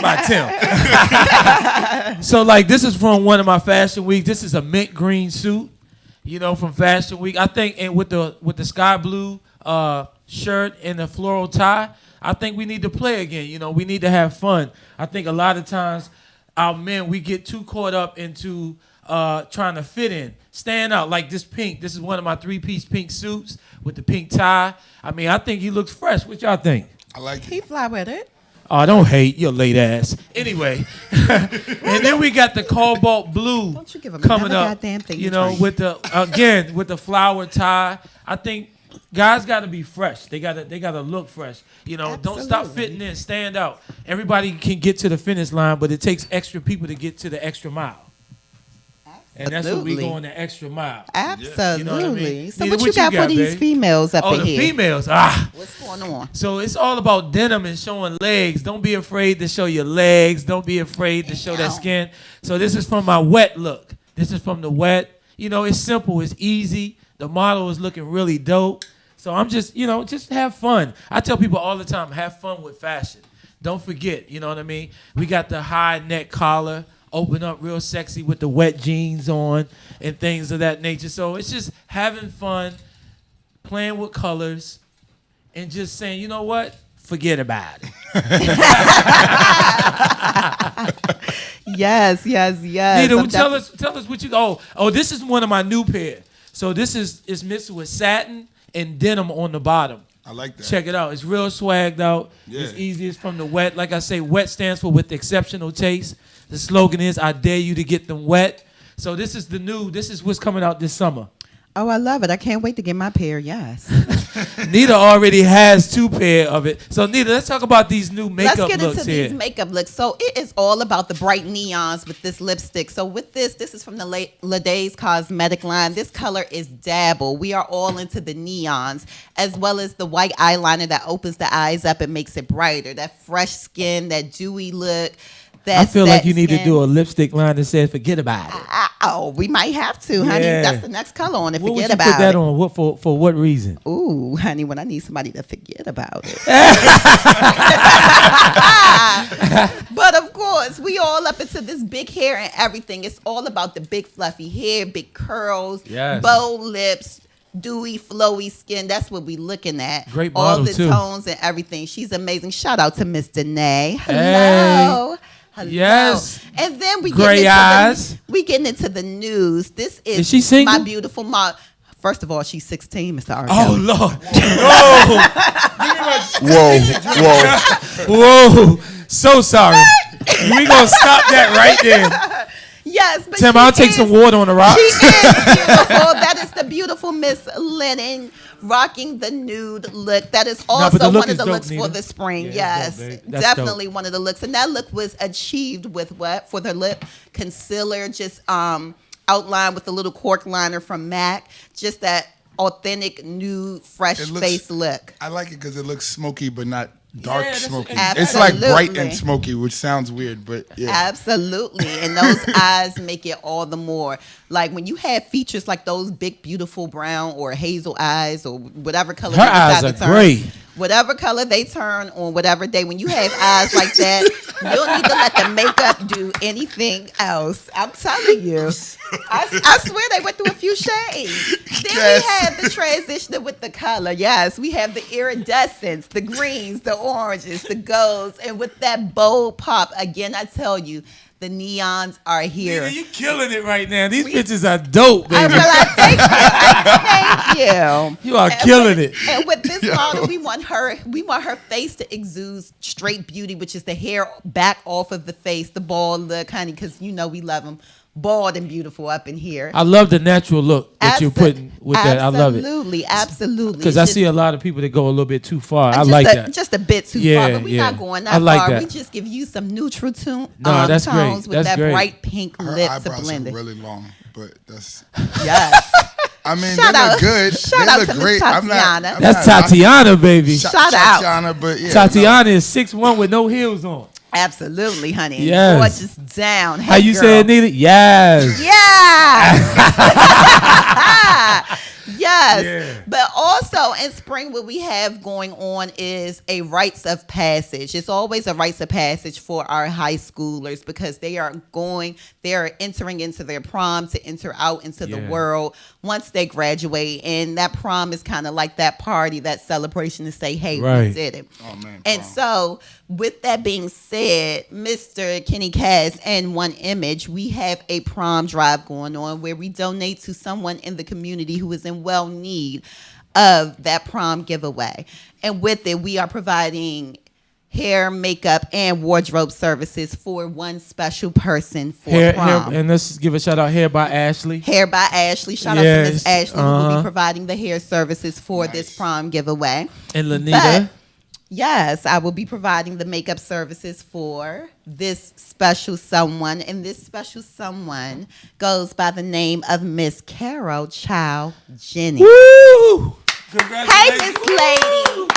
Speaker 4: by Tim. So, like, this is from one of my Fashion Week. This is a mint green suit, from Fashion Week. I think, and with the sky blue shirt and the floral tie, I think we need to play again. We need to have fun. I think a lot of times our men, we get too caught up into trying to fit in, stand out. Like this pink. This is one of my 3-piece pink suits with the pink tie. I mean, I think he looks fresh. What y'all think?
Speaker 5: I like
Speaker 3: He
Speaker 5: it.
Speaker 3: fly with it.
Speaker 4: Oh, don't hate your late ass. Anyway, and then we got the cobalt blue
Speaker 3: Don't you give him
Speaker 4: coming
Speaker 3: another
Speaker 4: up.
Speaker 3: goddamn thing to drink.
Speaker 4: With the flower tie. I think guys got to be fresh. They gotta look fresh. Don't stop
Speaker 3: Absolutely.
Speaker 4: fitting in. Stand out. Everybody can get to the finish line, but it takes extra people to get to the extra mile. And that's what we
Speaker 3: Absolutely.
Speaker 4: going the extra mile.
Speaker 3: Absolutely.
Speaker 4: You know what I mean?
Speaker 3: So
Speaker 4: Nita,
Speaker 3: what you got for these
Speaker 4: babe?
Speaker 3: females up
Speaker 4: Oh,
Speaker 3: in
Speaker 4: the
Speaker 3: here?
Speaker 4: females.
Speaker 3: What's going on?
Speaker 4: So it's all about denim and showing legs. Don't be afraid to show your legs. Don't be afraid to show that skin. So this is from my wet look. This is from the wet. It's simple. It's easy. The model is looking really dope. So I'm just, just have fun. I tell people all the time, have fun with fashion. Don't forget, you know what I mean? We got the high neck collar, open up real sexy with the wet jeans on and things of that nature. So it's just having fun, playing with colors, and just saying, you know what? Forget about it.
Speaker 3: Yes.
Speaker 4: Nita, tell us what you. Oh, this is one of my new pair. So this is mixed with satin and denim on the bottom.
Speaker 5: I like that.
Speaker 4: Check it out. It's real swagged out.
Speaker 5: Yeah.
Speaker 4: It's easy. It's from the wet. Like I say, wet stands for with exceptional taste. The slogan is, I dare you to get them wet. So this is what's coming out this summer.
Speaker 3: Oh, I love it. I can't wait to get my pair. Yes.
Speaker 4: Nita already has 2 pair of it. So Nita, let's talk about these new makeup
Speaker 3: Let's get
Speaker 4: looks
Speaker 3: into
Speaker 4: here.
Speaker 3: these makeup looks. So it is all about the bright neons with this lipstick. So with this is from the Ladae's Cosmetic line. This color is Dabble. We are all into the neons, as well as the white eyeliner that opens the eyes up and makes it brighter. That fresh skin, that dewy look.
Speaker 4: I feel like you need to do a lipstick line that says "Forget about it."
Speaker 3: We might have to, honey.
Speaker 4: Yeah.
Speaker 3: That's the next color on it.
Speaker 4: What would
Speaker 3: Forget
Speaker 4: you
Speaker 3: about
Speaker 4: put that
Speaker 3: it.
Speaker 4: on? What for what reason?
Speaker 3: Ooh, honey, when I need somebody to forget about it. But of course, we all up into this big hair and everything. It's all about the big fluffy hair, big curls,
Speaker 4: Yes.
Speaker 3: bold lips, dewy, flowy skin. That's what we looking at.
Speaker 4: Great
Speaker 3: all
Speaker 4: model,
Speaker 3: the
Speaker 4: too.
Speaker 3: tones and everything. She's amazing. Shout out to Miss Danae.
Speaker 4: Hey.
Speaker 3: Hello. Hello.
Speaker 4: Yes.
Speaker 3: And then we
Speaker 4: Gray eyes.
Speaker 3: getting into the news. This is
Speaker 4: she single?
Speaker 3: my beautiful mom. First of all, she's 16, Mr. R.
Speaker 4: Oh
Speaker 3: Kelly.
Speaker 4: Lord!
Speaker 5: Whoa.
Speaker 4: Whoa! So sorry. We gonna stop that right there.
Speaker 3: Yes, but
Speaker 4: Tim,
Speaker 3: she
Speaker 4: I'll take
Speaker 3: is-
Speaker 4: some water on the rocks.
Speaker 3: She is beautiful. That is the beautiful Miss Lennon rocking the nude look. That is
Speaker 4: Nah, but the
Speaker 3: also
Speaker 4: look
Speaker 3: one
Speaker 4: is
Speaker 3: of the
Speaker 4: dope,
Speaker 3: looks
Speaker 4: Nita.
Speaker 3: for the spring.
Speaker 4: Yeah,
Speaker 3: Yes,
Speaker 4: it's dope, babe. That's
Speaker 3: definitely
Speaker 4: dope.
Speaker 3: one of the looks. And that look was achieved with what? For the lip concealer, just outlined with a little cork liner from MAC. Just that authentic, nude, fresh
Speaker 5: It looks-
Speaker 3: face look.
Speaker 5: I like it because it looks smoky, but not dark
Speaker 4: Yeah, that's-
Speaker 5: smoky.
Speaker 3: Absolutely.
Speaker 5: It's like bright and smoky, which sounds weird, but yeah.
Speaker 3: Absolutely. And those eyes make it all the more. Like when you have features like those big, beautiful brown or hazel eyes or whatever color
Speaker 4: Her
Speaker 3: they decide
Speaker 4: eyes
Speaker 3: to
Speaker 4: are
Speaker 3: turn.
Speaker 4: great.
Speaker 3: Whatever color they turn on whatever day, when you have eyes like that, you don't need to let the makeup do anything else. I'm telling you. I swear they went through a few shades. Then
Speaker 5: Yes.
Speaker 3: we have the transition with the color. Yes, we have the iridescence, the greens, the oranges, the golds, and with that bold pop. Again, I tell you, the neons are here.
Speaker 4: Nita, you killing it right now. These pictures are dope,
Speaker 3: I,
Speaker 4: baby.
Speaker 3: well, I thank you. I thank you.
Speaker 4: You are
Speaker 3: And
Speaker 4: killing
Speaker 3: with-
Speaker 4: it.
Speaker 3: And with this model, we want her face to exude straight beauty, which is the hair back off of the face, the bald look, honey, because you know we love them bald and beautiful up in here.
Speaker 4: I love the natural look that you're putting with that. I love it.
Speaker 3: Absolutely.
Speaker 4: Because
Speaker 3: It's
Speaker 4: I
Speaker 3: just-
Speaker 4: see a lot of people that go a little bit too far. I
Speaker 3: just
Speaker 4: like
Speaker 3: a,
Speaker 4: that.
Speaker 3: Just a bit too
Speaker 4: Yeah,
Speaker 3: far, but we're
Speaker 4: yeah.
Speaker 3: not going
Speaker 4: I
Speaker 3: that
Speaker 4: like
Speaker 3: far.
Speaker 4: that.
Speaker 3: We just give you some neutral
Speaker 4: No, that's
Speaker 3: tones
Speaker 4: great.
Speaker 3: with
Speaker 4: That's
Speaker 3: that
Speaker 4: great.
Speaker 3: bright pink
Speaker 5: Her
Speaker 3: lips
Speaker 5: eyebrows are
Speaker 3: blended.
Speaker 5: really long, but that's.
Speaker 3: Yes.
Speaker 5: I mean,
Speaker 3: Shout
Speaker 5: they
Speaker 3: out-
Speaker 5: look good.
Speaker 3: shout
Speaker 5: they
Speaker 3: out
Speaker 5: look
Speaker 3: to Miss
Speaker 5: great.
Speaker 3: Tatiana.
Speaker 4: That's Tatiana, baby.
Speaker 3: Shout out.
Speaker 5: Tatiana, but yeah.
Speaker 4: Tatiana is 6'1" with no heels on.
Speaker 3: Absolutely, honey.
Speaker 4: Yes.
Speaker 3: Gorgeous down.
Speaker 4: How
Speaker 3: Hey,
Speaker 4: you
Speaker 3: girl.
Speaker 4: say it, Nita? Yes.
Speaker 3: Yeah. Yes.
Speaker 4: Yeah.
Speaker 3: But also in spring, what we have going on is a rites of passage. It's always a rites of passage for our high schoolers because they are entering into their prom to enter out into the
Speaker 4: Yeah.
Speaker 3: world once they graduate. And that prom is kind of like that party, that celebration to say, hey, we
Speaker 4: Right.
Speaker 3: did it.
Speaker 5: Oh, man,
Speaker 3: And
Speaker 5: prom.
Speaker 3: so, with that being said, Mr. Kenny Cass and One Image, we have a prom drive going on where we donate to someone in the community who is in well need of that prom giveaway. And with it, we are providing hair, makeup, and wardrobe services for one special person for prom.
Speaker 4: And let's give a shout out Hair by Ashley.
Speaker 3: Hair by Ashley. Shout out to
Speaker 4: Yes,
Speaker 3: Miss Ashley who will
Speaker 4: uh-huh.
Speaker 3: be providing the hair services for this prom giveaway.
Speaker 4: And
Speaker 3: But,
Speaker 4: Lanita.
Speaker 3: yes, I will be providing the makeup services for this special someone. And this special someone goes by the name of Miss Carol Chow Jenny.
Speaker 4: Woo!
Speaker 3: Hey, Miss Lady.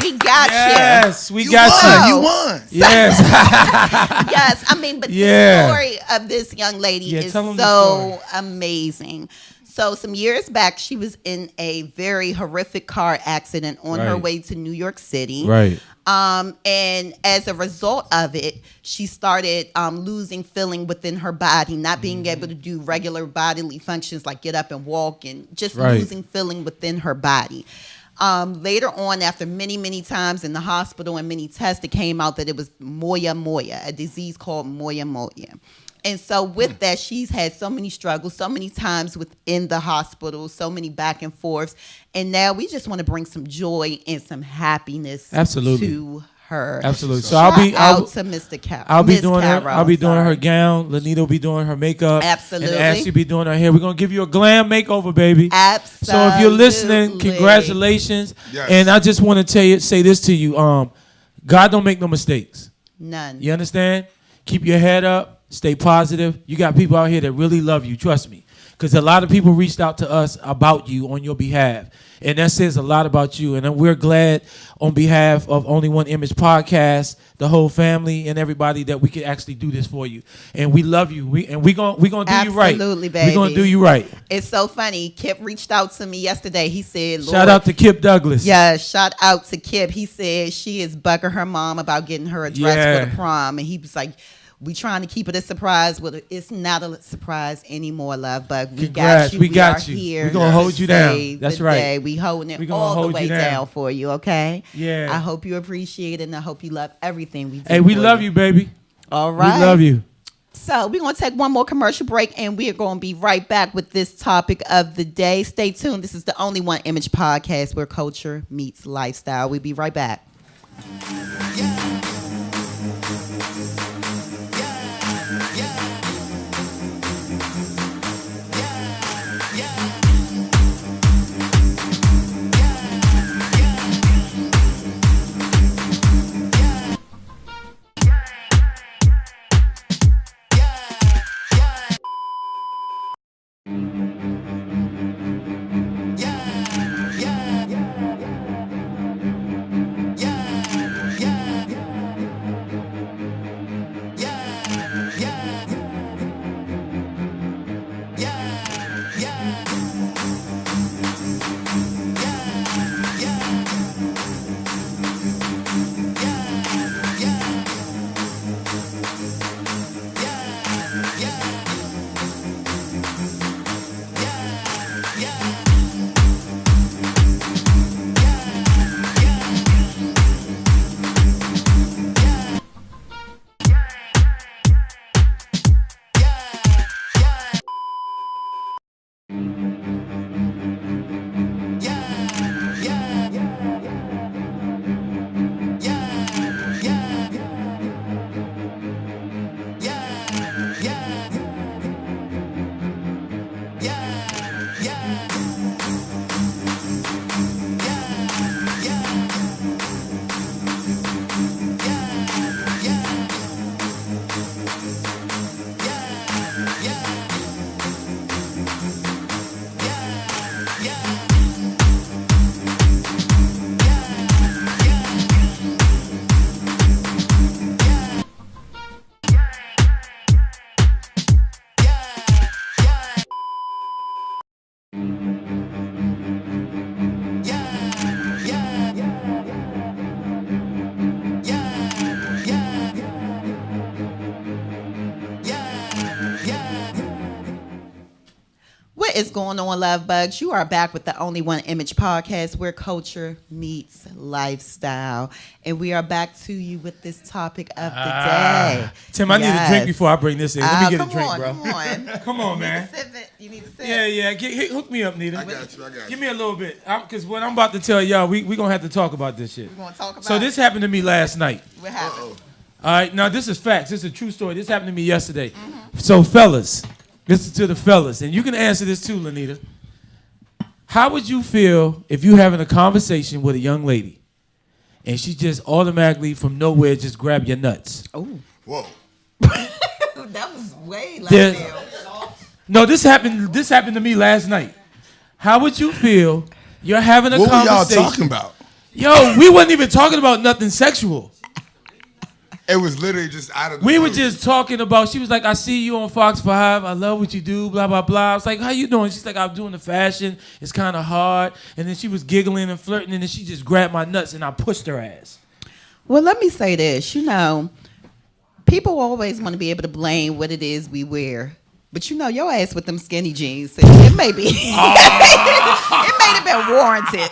Speaker 3: We got
Speaker 4: Yes, we
Speaker 5: You
Speaker 4: got
Speaker 5: won.
Speaker 4: you.
Speaker 5: You won.
Speaker 4: Yes.
Speaker 3: you. Yes, I mean, but
Speaker 4: Yeah.
Speaker 3: the story of this young lady
Speaker 4: Yeah,
Speaker 3: is
Speaker 4: tell 'em the
Speaker 3: so
Speaker 4: story.
Speaker 3: amazing. So some years back, she was in a very horrific car accident on her
Speaker 4: Right.
Speaker 3: way to New York City.
Speaker 4: Right.
Speaker 3: And as a result of it, she started losing feeling within her body, not being able to do regular bodily functions like get up and walk, and just
Speaker 4: Right.
Speaker 3: losing feeling within her body. Later on, after many, many times in the hospital and many tests, it came out that it was moya moya, a disease called moya moya. And so with that, she's had so many struggles, so many times within the hospital, so many back and forths. And now we just want to bring some joy and some happiness
Speaker 4: Absolutely.
Speaker 3: to her.
Speaker 4: Absolutely. So
Speaker 3: Shout
Speaker 4: I'll be
Speaker 3: out to Mr. Carol.
Speaker 4: I'll be
Speaker 3: Miss
Speaker 4: doing her.
Speaker 3: Carol,
Speaker 4: I'll be doing her
Speaker 3: sorry.
Speaker 4: gown. Lanita will be doing her makeup.
Speaker 3: Absolutely.
Speaker 4: And Ashley be doing her hair. We're gonna give you a glam makeover, baby.
Speaker 3: Absolutely.
Speaker 4: So if you're listening, congratulations.
Speaker 5: Yes.
Speaker 4: And I just want to say this to you. God don't make no mistakes.
Speaker 3: None.
Speaker 4: You understand? Keep your head up. Stay positive. You got people out here that really love you. Trust me. Because a lot of people reached out to us about you on your behalf. And that says a lot about you. And we're glad on behalf of Only One Image Podcast, the whole family and everybody, that we could actually do this for you. And we love you. We're gonna do you right.
Speaker 3: Absolutely, baby.
Speaker 4: We're going to do you right.
Speaker 3: It's so funny. Kip reached out to me yesterday. He said,
Speaker 4: Shout out to Kip Douglas.
Speaker 3: Yeah, shout out to Kip. He said she is bugging her mom about getting her a dress
Speaker 4: Yeah.
Speaker 3: for the prom. And he was like, we trying to keep it a surprise. Well, it's not a surprise anymore, love. But we
Speaker 4: Congrats.
Speaker 3: got you.
Speaker 4: We got
Speaker 3: are
Speaker 4: you.
Speaker 3: Here
Speaker 4: We gonna
Speaker 3: to
Speaker 4: hold you down.
Speaker 3: save
Speaker 4: That's
Speaker 3: the
Speaker 4: right.
Speaker 3: day. We holding
Speaker 4: We
Speaker 3: it
Speaker 4: gonna
Speaker 3: all the
Speaker 4: hold
Speaker 3: way
Speaker 4: you down.
Speaker 3: for you, okay?
Speaker 4: Yeah.
Speaker 3: I hope you appreciate it, and I hope you love everything we do.
Speaker 4: Hey, we
Speaker 3: for
Speaker 4: love you, baby.
Speaker 3: All right.
Speaker 4: We love you.
Speaker 3: So we're going to take one more commercial break, and we are going to be right back with this topic of the day. Stay tuned. This is the Only One Image Podcast, where culture meets lifestyle. We'll be right back. What is going on, love bugs? You are back with the Only One Image Podcast, where culture meets lifestyle. And we are back to you with this topic of the day.
Speaker 4: Tim, I need a drink before I bring this in. Let me get a drink,
Speaker 3: on,
Speaker 4: bro.
Speaker 3: Come on.
Speaker 4: Come on, man.
Speaker 3: You need to sip.
Speaker 4: Yeah. Hook me up, Nita.
Speaker 5: I got you.
Speaker 4: Give me a little bit. Because what I'm about to tell y'all, we going to have to talk about this shit.
Speaker 3: We're going to talk about
Speaker 4: So this happened to me last night.
Speaker 3: What happened?
Speaker 4: All right, now this is facts. This is a true story. This happened to me yesterday. So fellas, listen to the fellas. And you can answer this too, Lanita. How would you feel if you having a conversation with a young lady and she just automatically from nowhere just grab your nuts?
Speaker 3: Oh,
Speaker 5: Whoa.
Speaker 3: that was way left
Speaker 4: There-
Speaker 3: field.
Speaker 4: No, this happened to me last night. How would you feel you're having a
Speaker 5: What were y'all
Speaker 4: conversation?
Speaker 5: talking about?
Speaker 4: Yo, we wasn't even talking about nothing sexual.
Speaker 5: It was literally just out of the
Speaker 4: We
Speaker 5: blue.
Speaker 4: were just talking about, she was like, I see you on Fox 5. I love what you do, blah, blah, blah. I was like, how you doing? She's like, I'm doing the fashion. It's kind of hard. And then she was giggling and flirting, and then she just grabbed my nuts, and I pushed her ass.
Speaker 3: Well, let me say this. You know, people always want to be able to blame what it is we wear. But you know, your ass with them skinny jeans, it may be, it may have been warranted.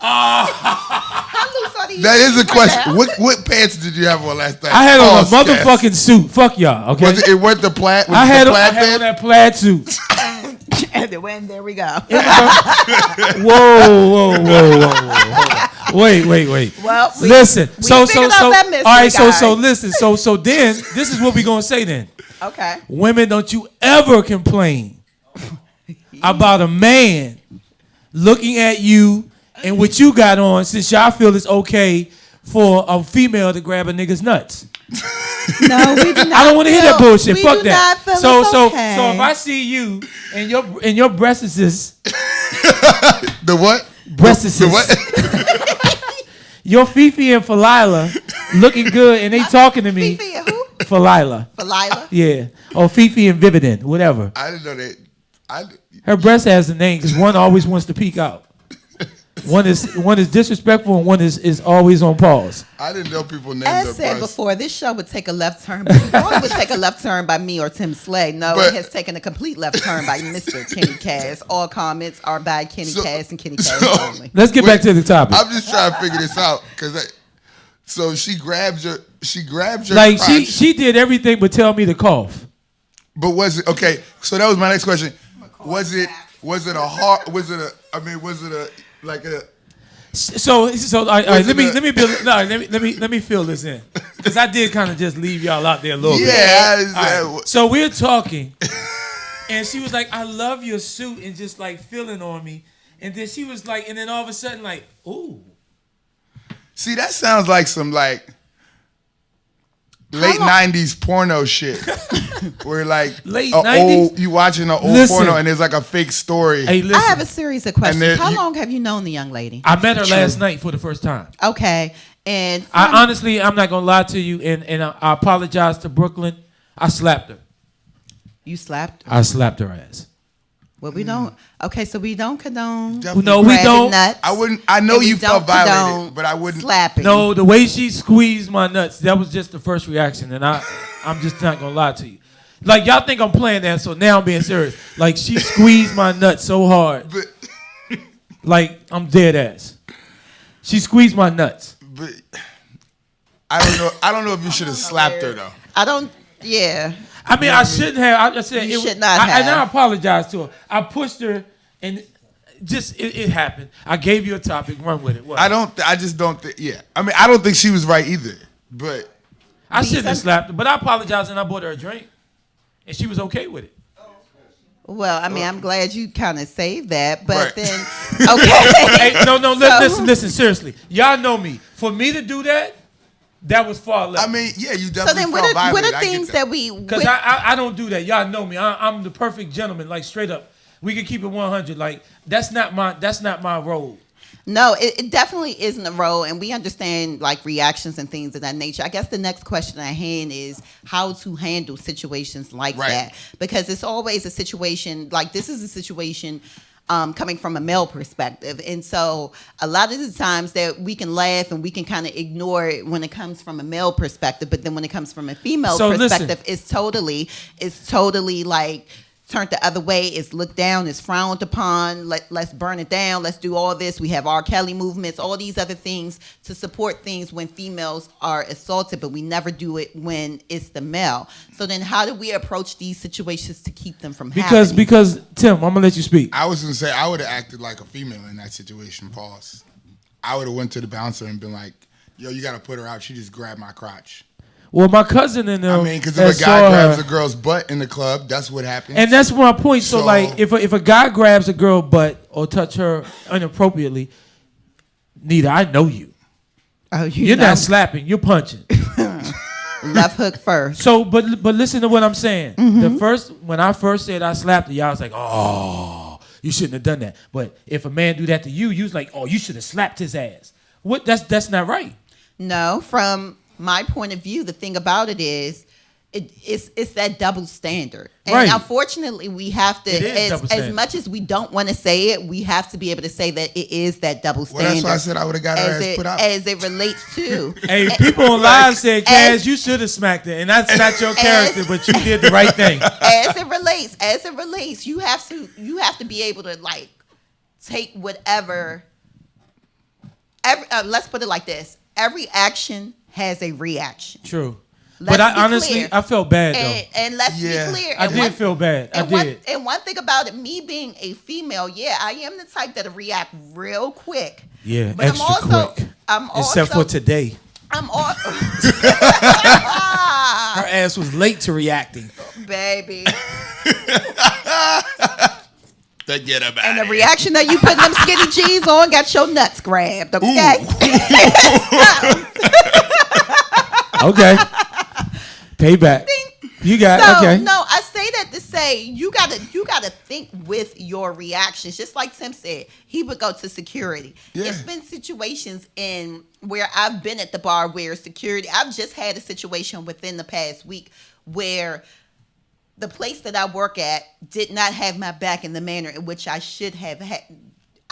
Speaker 3: How loose are these
Speaker 5: That is a
Speaker 3: jeans right
Speaker 5: question.
Speaker 3: now?
Speaker 5: What pants did you have on last night?
Speaker 4: I had on a
Speaker 5: Stats.
Speaker 4: motherfucking suit. Fuck y'all, okay?
Speaker 5: Was it weren't the plaid? Was
Speaker 4: I
Speaker 5: it
Speaker 4: had,
Speaker 5: the
Speaker 4: on, I
Speaker 5: plaid
Speaker 4: had on
Speaker 5: pants?
Speaker 4: that plaid suit.
Speaker 3: And there we go.
Speaker 4: Whoa. Wait.
Speaker 3: Well,
Speaker 4: Listen.
Speaker 3: we
Speaker 4: So
Speaker 3: figured out that mystery,
Speaker 4: all right, so
Speaker 3: guys.
Speaker 4: listen. So then this is what we gonna say then.
Speaker 3: Okay.
Speaker 4: Women, don't you ever complain about a man looking at you and what you got on, since y'all feel it's okay for a female to grab a nigga's nuts.
Speaker 3: No, we do not.
Speaker 4: I don't want to hear that bullshit.
Speaker 3: We
Speaker 4: Fuck
Speaker 3: do
Speaker 4: that.
Speaker 3: Not feel
Speaker 4: So
Speaker 3: it's
Speaker 4: so
Speaker 3: okay.
Speaker 4: so if I see you and your breasts is
Speaker 5: The what?
Speaker 4: breasts
Speaker 5: The what?
Speaker 4: your Fifi and Falila looking good and they talking to me.
Speaker 3: Fifi and who?
Speaker 4: Falila.
Speaker 3: Falila?
Speaker 4: Yeah. Or Fifi and Vividan, whatever.
Speaker 5: I didn't know that.
Speaker 4: Her breast has a name because one always wants to peek out. One is disrespectful and one is always on pause.
Speaker 5: I didn't know people named
Speaker 3: As
Speaker 5: their
Speaker 3: said
Speaker 5: breasts.
Speaker 3: before, this show would take a left turn. But you thought it would take a left turn by me or Tim Slade. No,
Speaker 5: But-
Speaker 3: it has taken a complete left turn by Mr. Kenny Cass. All comments are by Kenny
Speaker 5: So-
Speaker 3: Cass and Kenny Cass
Speaker 5: so-
Speaker 3: only.
Speaker 4: Let's get back to the topic.
Speaker 5: I'm just trying to figure this out because so she grabs your
Speaker 4: Like
Speaker 5: crotch,
Speaker 4: she did everything but tell me to cough.
Speaker 5: but was it okay? So that was my next question. Was it a hard? Was it a like a?
Speaker 4: So all right,
Speaker 5: Was
Speaker 4: let
Speaker 5: it
Speaker 4: me fill this in because I did kind of just leave y'all out there a little bit.
Speaker 5: Yeah.
Speaker 4: All right, so we're talking, and she was like, "I love your suit," and just like feeling on me, and then she was like, and then all of a sudden like, "Ooh."
Speaker 5: See, that sounds like some like late '90s porno shit, where like
Speaker 4: Late
Speaker 5: a
Speaker 4: 90s?
Speaker 5: you watching an old
Speaker 4: Listen.
Speaker 5: porno and there's like a fake story.
Speaker 4: Hey, listen,
Speaker 3: I have a series of questions.
Speaker 5: then
Speaker 3: How
Speaker 5: you-
Speaker 3: long have you known the young lady?
Speaker 4: I met her last night for the first time.
Speaker 3: Okay. And
Speaker 4: I honestly, I'm not gonna lie to you, and I apologize to Brooklyn. I slapped her.
Speaker 3: you slapped her?
Speaker 4: I slapped her ass.
Speaker 3: Well, we don't. Okay, so we don't condone.
Speaker 5: Definitely.
Speaker 4: No, we
Speaker 3: grabbing
Speaker 4: don't.
Speaker 3: Nuts,
Speaker 5: I wouldn't. I know
Speaker 3: and we
Speaker 5: you felt
Speaker 3: don't
Speaker 5: violated,
Speaker 3: condone
Speaker 5: but I wouldn't.
Speaker 3: slapping.
Speaker 4: No, the way she squeezed my nuts, that was just the first reaction, and I'm just not gonna lie to you. Like y'all think I'm playing that, so now I'm being serious. Like she squeezed my nuts so hard,
Speaker 5: But
Speaker 4: like I'm dead ass. She squeezed my nuts.
Speaker 5: but I don't know. I don't know if you should have slapped her though.
Speaker 3: I don't. Yeah.
Speaker 4: I mean, I shouldn't have. I just said
Speaker 3: You
Speaker 4: it,
Speaker 3: should not
Speaker 4: And I
Speaker 3: have.
Speaker 4: apologize to her. I pushed her, and just it happened. I gave you a topic. Run with it. What?
Speaker 5: I just don't think. Yeah. I mean, I don't think she was right either. But
Speaker 4: I shouldn't have
Speaker 3: These are-
Speaker 4: slapped her, but I apologized and I bought her a drink, and she was okay with it.
Speaker 3: Well, I mean, I'm glad you kind of saved that, but
Speaker 5: Right.
Speaker 3: then okay.
Speaker 4: Hey, no,
Speaker 3: So-
Speaker 4: listen, seriously. Y'all know me. For me to do that, that was far left.
Speaker 5: I mean, yeah, you
Speaker 3: So
Speaker 5: definitely
Speaker 3: then,
Speaker 5: felt
Speaker 3: what
Speaker 5: violated.
Speaker 3: are
Speaker 5: I get
Speaker 3: things that we?
Speaker 4: Because I don't do that. Y'all know me. I'm the perfect gentleman, like straight up. We can keep it 100. Like that's not my role.
Speaker 3: No, it definitely isn't a role, and we understand like reactions and things of that nature. I guess the next question at hand is how to handle situations like
Speaker 5: Right.
Speaker 3: that, because it's always a situation like this is a situation coming from a male perspective, and so a lot of the times that we can laugh and we can kind of ignore it when it comes from a male perspective, but then when it comes from a female
Speaker 4: So listen.
Speaker 3: perspective, it's totally like turned the other way. It's looked down. It's frowned upon. Let's burn it down. Let's do all this. We have R. Kelly movements, all these other things to support things when females are assaulted, but we never do it when it's the male. So then how do we approach these situations to keep them from happening?
Speaker 4: Because Tim, I'm gonna let you speak.
Speaker 5: I was gonna say I would have acted like a female in that situation. Pause. I would have went to the bouncer and been like, "Yo, you gotta put her out. She just grabbed my crotch."
Speaker 4: Well, my cousin and them.
Speaker 5: I mean, because
Speaker 4: that
Speaker 5: if a guy
Speaker 4: saw
Speaker 5: grabs
Speaker 4: her-
Speaker 5: a girl's butt in the club, that's what happens.
Speaker 4: and that's my point. So,
Speaker 5: So-
Speaker 4: like, if a guy grabs a girl butt or touch her inappropriately, neither I know you.
Speaker 3: Oh,
Speaker 4: You're not slapping. You're punching.
Speaker 3: left hook first.
Speaker 4: So, but listen to what I'm saying. When I first said I slapped her, y'all was like, "Oh, you shouldn't have done that." But if a man do that to you, you was like, "Oh, you should have slapped his ass." What? That's not right.
Speaker 3: No, from my point of view, the thing about it is, it's that double standard. And
Speaker 4: Right.
Speaker 3: unfortunately, we have to,
Speaker 4: It is double
Speaker 3: as
Speaker 4: standard.
Speaker 3: much as we don't want to say it, we have to be able to say that it is that double
Speaker 5: Well,
Speaker 3: standard.
Speaker 5: that's why I said I would have got her ass put out.
Speaker 3: As it relates to.
Speaker 4: Hey, people on live said,
Speaker 3: as-
Speaker 4: Kaz, you should have smacked it. And that's not your character, but you did the right thing.
Speaker 3: as it relates, you have to be able to like take whatever. Let's put it like this: every action has a reaction.
Speaker 4: True.
Speaker 3: Let's
Speaker 4: But I
Speaker 3: be
Speaker 4: honestly,
Speaker 3: clear.
Speaker 4: I felt bad, though.
Speaker 3: And let's
Speaker 5: Yeah.
Speaker 3: be clear.
Speaker 4: I
Speaker 3: and
Speaker 4: did feel bad. I did.
Speaker 3: And one thing about it, me being a female, yeah, I am the type that'll react real quick.
Speaker 4: Yeah,
Speaker 3: But
Speaker 4: extra quick.
Speaker 3: I'm also,
Speaker 4: Except for today.
Speaker 3: I'm all,
Speaker 4: Her ass was late to reacting.
Speaker 3: baby.
Speaker 5: Forget about
Speaker 3: And the
Speaker 5: it.
Speaker 3: reaction that you putting them skinny jeans on got your nuts grabbed, okay?
Speaker 4: Okay. Payback. You got
Speaker 3: So
Speaker 4: okay.
Speaker 3: no, I say that to say you gotta think with your reactions. Just like Tim said, he would go to security.
Speaker 5: Yeah.
Speaker 3: It's been situations in where I've been at the bar where security. I've just had a situation within the past week where the place that I work at did not have my back in the manner in which I should have had.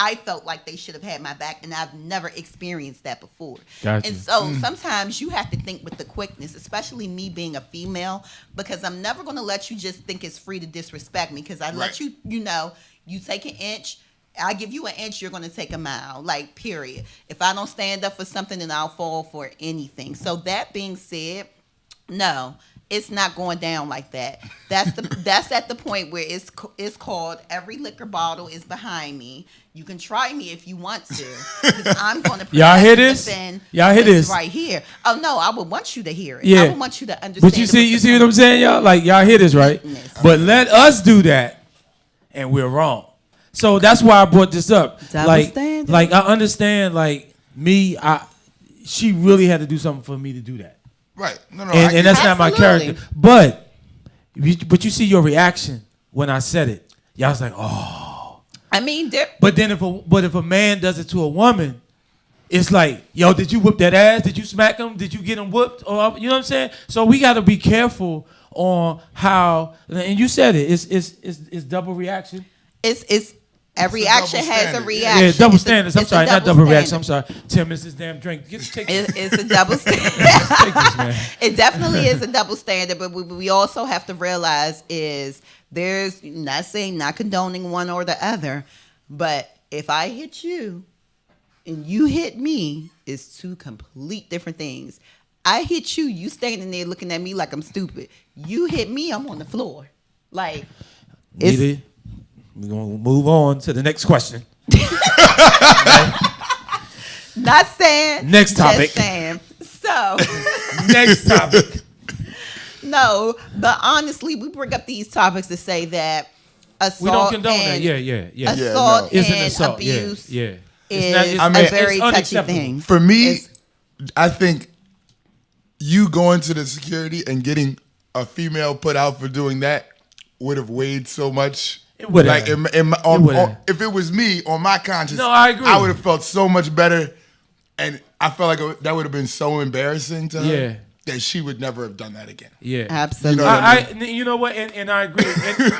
Speaker 3: I felt like they should have had my back, and I've never experienced that before.
Speaker 4: Gotcha.
Speaker 3: And so sometimes you have to think with the quickness, especially me being a female, because I'm never going to let you just think it's free to disrespect me, because I let
Speaker 5: Right.
Speaker 3: you take an inch, I give you an inch, you're going to take a mile, like, period. If I don't stand up for something, then I'll fall for anything. So that being said, no, it's not going down like that. That's at the point where it's called every liquor bottle is behind me. You can try me if you want to, because I'm going to.
Speaker 4: Y'all hear this? Y'all hear this?
Speaker 3: Right here. Oh no, I would want you to hear it.
Speaker 4: Yeah.
Speaker 3: I would want you to understand.
Speaker 4: But you see what I'm saying, y'all? Like, y'all hear this, right?
Speaker 3: Goodness.
Speaker 4: But let us do that, and we're wrong. So that's why I brought this up.
Speaker 3: Double standard.
Speaker 4: Like I understand, like me, she really had to do something for me to do that.
Speaker 5: Right. No, I
Speaker 4: And
Speaker 5: get
Speaker 4: that's
Speaker 5: it.
Speaker 4: not my
Speaker 3: Absolutely.
Speaker 4: character. But you see your reaction when I said it. Y'all was like, oh.
Speaker 3: I mean,
Speaker 4: But then if a man does it to a woman, it's like, yo, did you whip that ass? Did you smack him? Did you get him whooped? Or you know what I'm saying? So we got to be careful on how. And you said it. It's double reaction.
Speaker 3: it's every
Speaker 5: It's a
Speaker 3: action
Speaker 5: double
Speaker 3: has a
Speaker 5: standard.
Speaker 3: reaction.
Speaker 4: Yeah, double
Speaker 3: It's a-
Speaker 4: standards. I'm
Speaker 3: it's a
Speaker 4: sorry, not
Speaker 3: double
Speaker 4: double reaction. I'm
Speaker 3: standard.
Speaker 4: sorry. Tim, it's this damn drink. Take this.
Speaker 3: It's a double standard.
Speaker 4: Take this, man.
Speaker 3: It definitely is a double standard, but we also have to realize is there's not condoning one or the other, but if I hit you and you hit me, it's two complete different things. I hit you, you standing there looking at me like I'm stupid. You hit me, I'm on the floor. Like it's
Speaker 4: Neither. We're gonna move on to the next question.
Speaker 3: not saying
Speaker 4: Next topic.
Speaker 3: Just saying. So
Speaker 4: Next topic.
Speaker 3: no, but honestly, we bring up these topics to say that assault
Speaker 4: We don't condone that.
Speaker 3: and
Speaker 4: Yeah.
Speaker 3: assault
Speaker 4: It's an
Speaker 3: and
Speaker 4: assault.
Speaker 3: abuse
Speaker 4: Yeah.
Speaker 3: is
Speaker 5: I mean,
Speaker 3: a very
Speaker 4: it's
Speaker 3: touchy
Speaker 4: unacceptable.
Speaker 3: thing.
Speaker 5: For me,
Speaker 3: It's-
Speaker 5: I think you going to the security and getting a female put out for doing that would have weighed so much.
Speaker 4: It would
Speaker 5: Like
Speaker 4: have.
Speaker 5: if it was me on my conscience,
Speaker 4: No, I agree.
Speaker 5: I would have felt so much better, and I felt like that would have been so embarrassing to her
Speaker 4: Yeah.
Speaker 5: that she would never have done that again.
Speaker 4: Yeah.
Speaker 3: Absolutely.
Speaker 5: You know what I
Speaker 4: You know what? And I agree.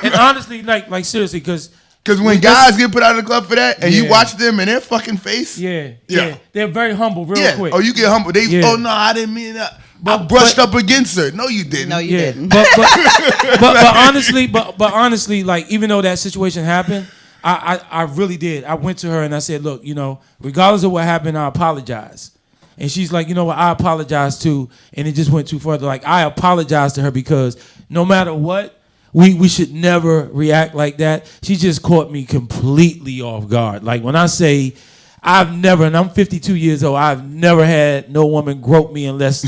Speaker 4: And honestly, like seriously, because
Speaker 5: Because when guys get put out of the club for that, and you
Speaker 4: Yeah.
Speaker 5: watch them in their fucking face,
Speaker 4: yeah, they're very humble, real
Speaker 5: yeah.
Speaker 4: quick.
Speaker 5: Oh, you get humble. They,
Speaker 4: Yeah.
Speaker 5: oh no, I didn't mean that. I brushed up against her. No, you didn't.
Speaker 3: No, you
Speaker 4: Yeah,
Speaker 3: didn't.
Speaker 4: but honestly, like even though that situation happened, I really did. I went to her and I said, look, regardless of what happened, I apologize. And she's like, you know what, I apologize too. And it just went too further. Like I apologize to her because no matter what, we should never react like that. She just caught me completely off guard. Like when I say I've never, and I'm 52 years old, I've never had no woman grope me unless,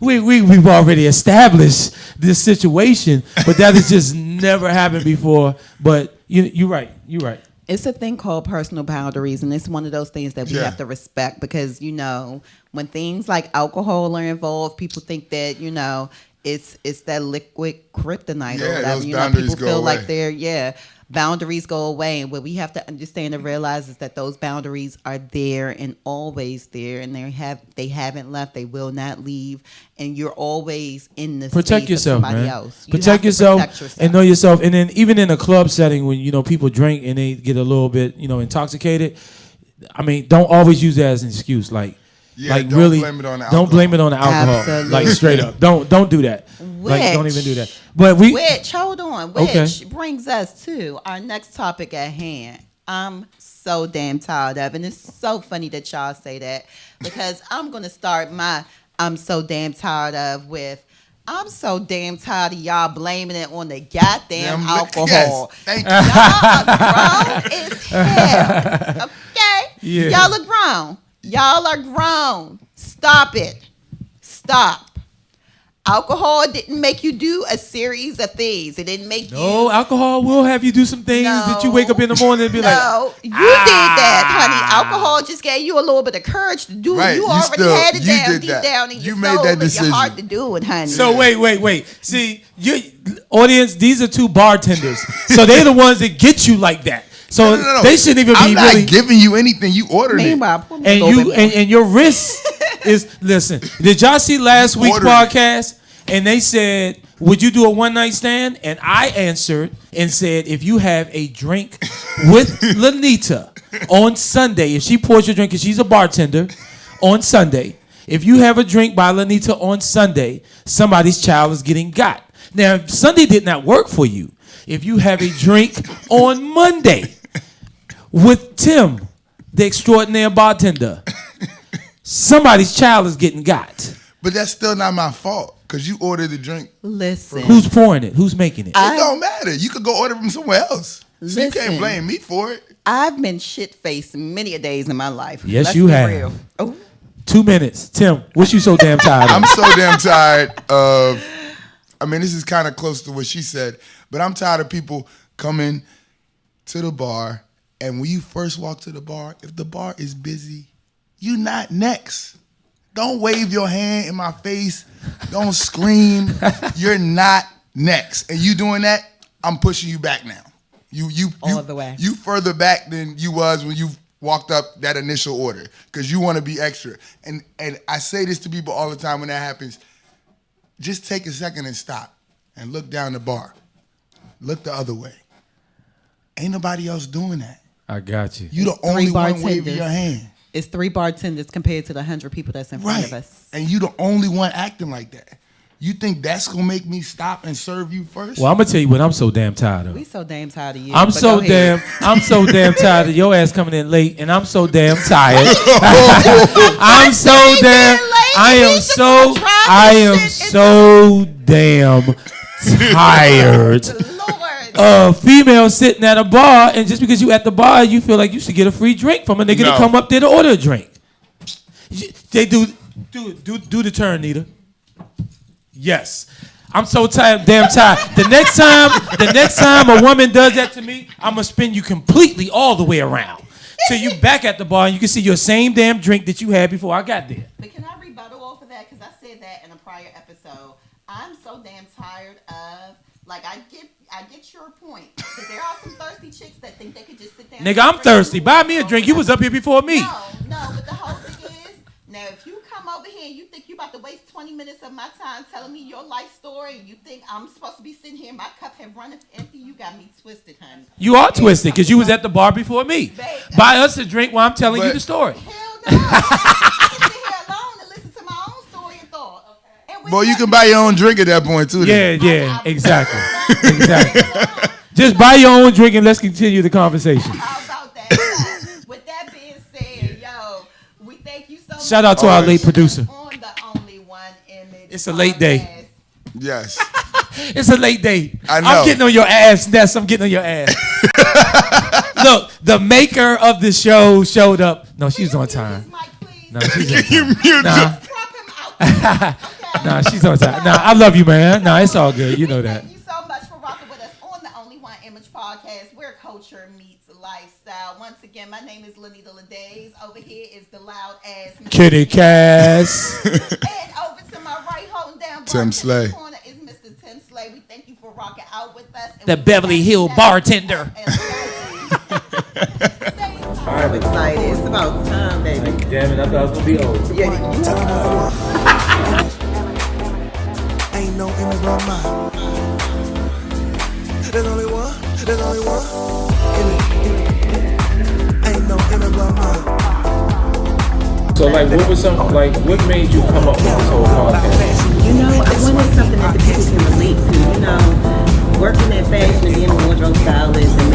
Speaker 4: we've already established this situation, but that has just never happened before. But you're right.
Speaker 3: It's a thing called personal boundaries, and it's one of those things that we have to respect because, when things like alcohol are involved, people think that, it's that liquid kryptonite or
Speaker 5: Yeah,
Speaker 3: whatever.
Speaker 5: those boundaries
Speaker 3: People
Speaker 5: go
Speaker 3: feel
Speaker 5: away.
Speaker 3: like they're, boundaries go away. And what we have to understand and realize is that those boundaries are there and always there, and they haven't left. They will not leave. And you're always in the
Speaker 4: Protect
Speaker 3: space
Speaker 4: yourself,
Speaker 3: of somebody
Speaker 4: man.
Speaker 3: else. You
Speaker 4: Protect
Speaker 3: have to
Speaker 4: yourself,
Speaker 3: protect yourself
Speaker 4: and know yourself. And then even in a club setting, when people drink and they get a little bit intoxicated, I mean, don't always use that as an excuse. Like
Speaker 5: don't
Speaker 4: really,
Speaker 5: blame it on the
Speaker 4: don't
Speaker 5: alcohol.
Speaker 4: blame it on the alcohol.
Speaker 3: Absolutely.
Speaker 4: Like straight up, don't do that. Like don't even do that. But
Speaker 3: Which, hold on,
Speaker 4: Okay.
Speaker 3: brings us to our next topic at hand. I'm so damn tired of, and it's so funny that y'all say that, because I'm going to start my I'm so damn tired of with, I'm so damn tired of y'all blaming it on the goddamn alcohol.
Speaker 5: Yes, thank you.
Speaker 3: Y'all are grown as hell. Okay?
Speaker 4: Yeah.
Speaker 3: Y'all are grown. Y'all are grown. Stop it. Stop. Alcohol didn't make you do a series of things. It didn't make
Speaker 4: no,
Speaker 3: you.
Speaker 4: alcohol will have you do some things that you wake up in the morning and be
Speaker 3: No, you did that, honey. Alcohol just gave you a little bit of courage to do it.
Speaker 5: Right,
Speaker 3: You
Speaker 5: you
Speaker 3: already
Speaker 5: still-
Speaker 3: had it
Speaker 5: you
Speaker 3: down
Speaker 5: did
Speaker 3: deep
Speaker 5: that.
Speaker 3: down in
Speaker 5: You
Speaker 3: your
Speaker 5: made
Speaker 3: soul
Speaker 5: that
Speaker 3: and
Speaker 5: decision.
Speaker 3: your heart to do it, honey.
Speaker 4: So wait. See, you audience, these are two bartenders. So they're the ones that get you like that. So
Speaker 5: No.
Speaker 4: they shouldn't even be
Speaker 5: I'm not
Speaker 4: really.
Speaker 5: giving you anything. You ordered
Speaker 3: Meanwhile,
Speaker 5: it.
Speaker 3: pour me a
Speaker 4: And
Speaker 3: little
Speaker 4: you
Speaker 3: bit more.
Speaker 4: and your wrist is listen. Did y'all see last week's
Speaker 5: Ordered it.
Speaker 4: podcast? And they said, "Would you do a one night stand?" And I answered and said, "If you have a drink with Lanita on Sunday, if she pours your drink, because she's a bartender on Sunday, if you have a drink by Lanita on Sunday, somebody's child is getting got." Now, if Sunday did not work for you, if you have a drink on Monday with Tim, the extraordinary bartender, somebody's child is getting got.
Speaker 5: But that's still not my fault because you ordered the drink.
Speaker 3: Listen.
Speaker 4: Who's pouring it? Who's making it?
Speaker 5: It don't matter. You could go order from somewhere else. So you
Speaker 3: Listen.
Speaker 5: can't blame me for it.
Speaker 3: I've been shit-faced many a days in my life.
Speaker 4: Yes,
Speaker 3: Let's
Speaker 4: you
Speaker 3: be
Speaker 4: have.
Speaker 3: real. Oh.
Speaker 4: 2 minutes. Tim, what you so damn tired
Speaker 5: I'm
Speaker 4: of?
Speaker 5: so damn tired of, this is kind of close to what she said, but I'm tired of people coming to the bar, and when you first walk to the bar, if the bar is busy, you're not next. Don't wave your hand in my face. Don't scream. You're not next. And you doing that, I'm pushing you back now. You
Speaker 3: All the way.
Speaker 5: You further back than you was when you walked up that initial order because you want to be extra. And I say this to people all the time when that happens. Just take a second and stop and look down the bar. Look the other way. Ain't nobody else doing that.
Speaker 4: I got you.
Speaker 5: You the only one waving your hand.
Speaker 3: It's 3 bartenders compared to the 100 people that's in front of us.
Speaker 5: And you the only one acting like that. You think that's gonna make me stop and serve you first?
Speaker 4: Well, I'm gonna tell you what I'm so damn tired of.
Speaker 3: We so damn tired of you.
Speaker 4: I'm
Speaker 3: but
Speaker 4: so
Speaker 3: go ahead.
Speaker 4: damn tired of your ass coming in late, and I'm so damn tired. I'm so damn. I am so. I am so damn tired.
Speaker 3: Lord.
Speaker 4: Female sitting at a bar, and just because you at the bar, you feel like you should get a free drink from a nigga to
Speaker 5: No.
Speaker 4: come up there to order a drink. They do the turn, Nita. Yes. I'm so tired, damn tired. The next time a woman does that to me, I'm gonna spin you completely all the way around. Till you back at the bar and you can see your same damn drink that you had before I got there.
Speaker 3: But can I rebuttal off of that? Because I said that in a prior episode. I'm so damn tired of, like, I get your point. Because there are some thirsty chicks that think they could just sit down.
Speaker 4: Nigga, I'm thirsty. Buy me a drink. You was up here before me.
Speaker 3: No, but the whole thing is, now if you come over here and you think you about to waste 20 minutes of my time telling me your life story, and you think I'm supposed to be sitting here, my cup have run empty, you got me twisted, honey.
Speaker 4: You are twisted because you was at the bar before me. Buy us a drink while I'm telling you the story.
Speaker 3: Hell no. I can sit here alone and listen to my own story and thought. And with
Speaker 5: Boy, you
Speaker 3: that
Speaker 5: can buy your own drink at that point too. then.
Speaker 4: Yeah, exactly. Exactly. Just buy your own drink and let's continue the conversation.
Speaker 3: How about that? With that being said, yo, we thank you so much.
Speaker 4: Shout out to our late producer.
Speaker 3: On the Only One Image.
Speaker 4: It's a late day.
Speaker 5: Yes.
Speaker 4: It's a late day.
Speaker 5: I know.
Speaker 4: I'm getting on your ass, Ness. I'm getting on your ass. Look, the maker of the show showed up. No, she's on time. No, she's on
Speaker 5: You
Speaker 4: time.
Speaker 5: mute
Speaker 4: Nah.
Speaker 5: the-
Speaker 4: Nah, she's on time. Nah, I love you, man. Nah, it's all good. You know that.
Speaker 3: Thank you so much for rocking with us on the Only One Image podcast, where culture meets lifestyle. Once again, my name is Lanita Ladays. Over here is the loud ass
Speaker 4: Kitty Cass.
Speaker 3: And over to my right, holding down
Speaker 5: Tim
Speaker 3: bartender
Speaker 5: Slay.
Speaker 3: corner is Mr. Tim Slay. We thank you for rocking out with us. And
Speaker 4: The
Speaker 3: we
Speaker 4: Beverly
Speaker 3: thank
Speaker 4: Hill
Speaker 3: you.
Speaker 4: bartender.
Speaker 1: I'm excited. It's about time, baby.
Speaker 2: Like, damn it, I thought I was gonna be old.
Speaker 1: Yeah,
Speaker 7: Tell 'em what I want. Ain't no image but mine. There's only one. There's only one. Ain't no image but mine.
Speaker 2: So like, what was some like? What made you come up with this whole podcast?
Speaker 1: you know, I wanted something that the people can relate to. You know, working in fashion and being a wardrobe stylist and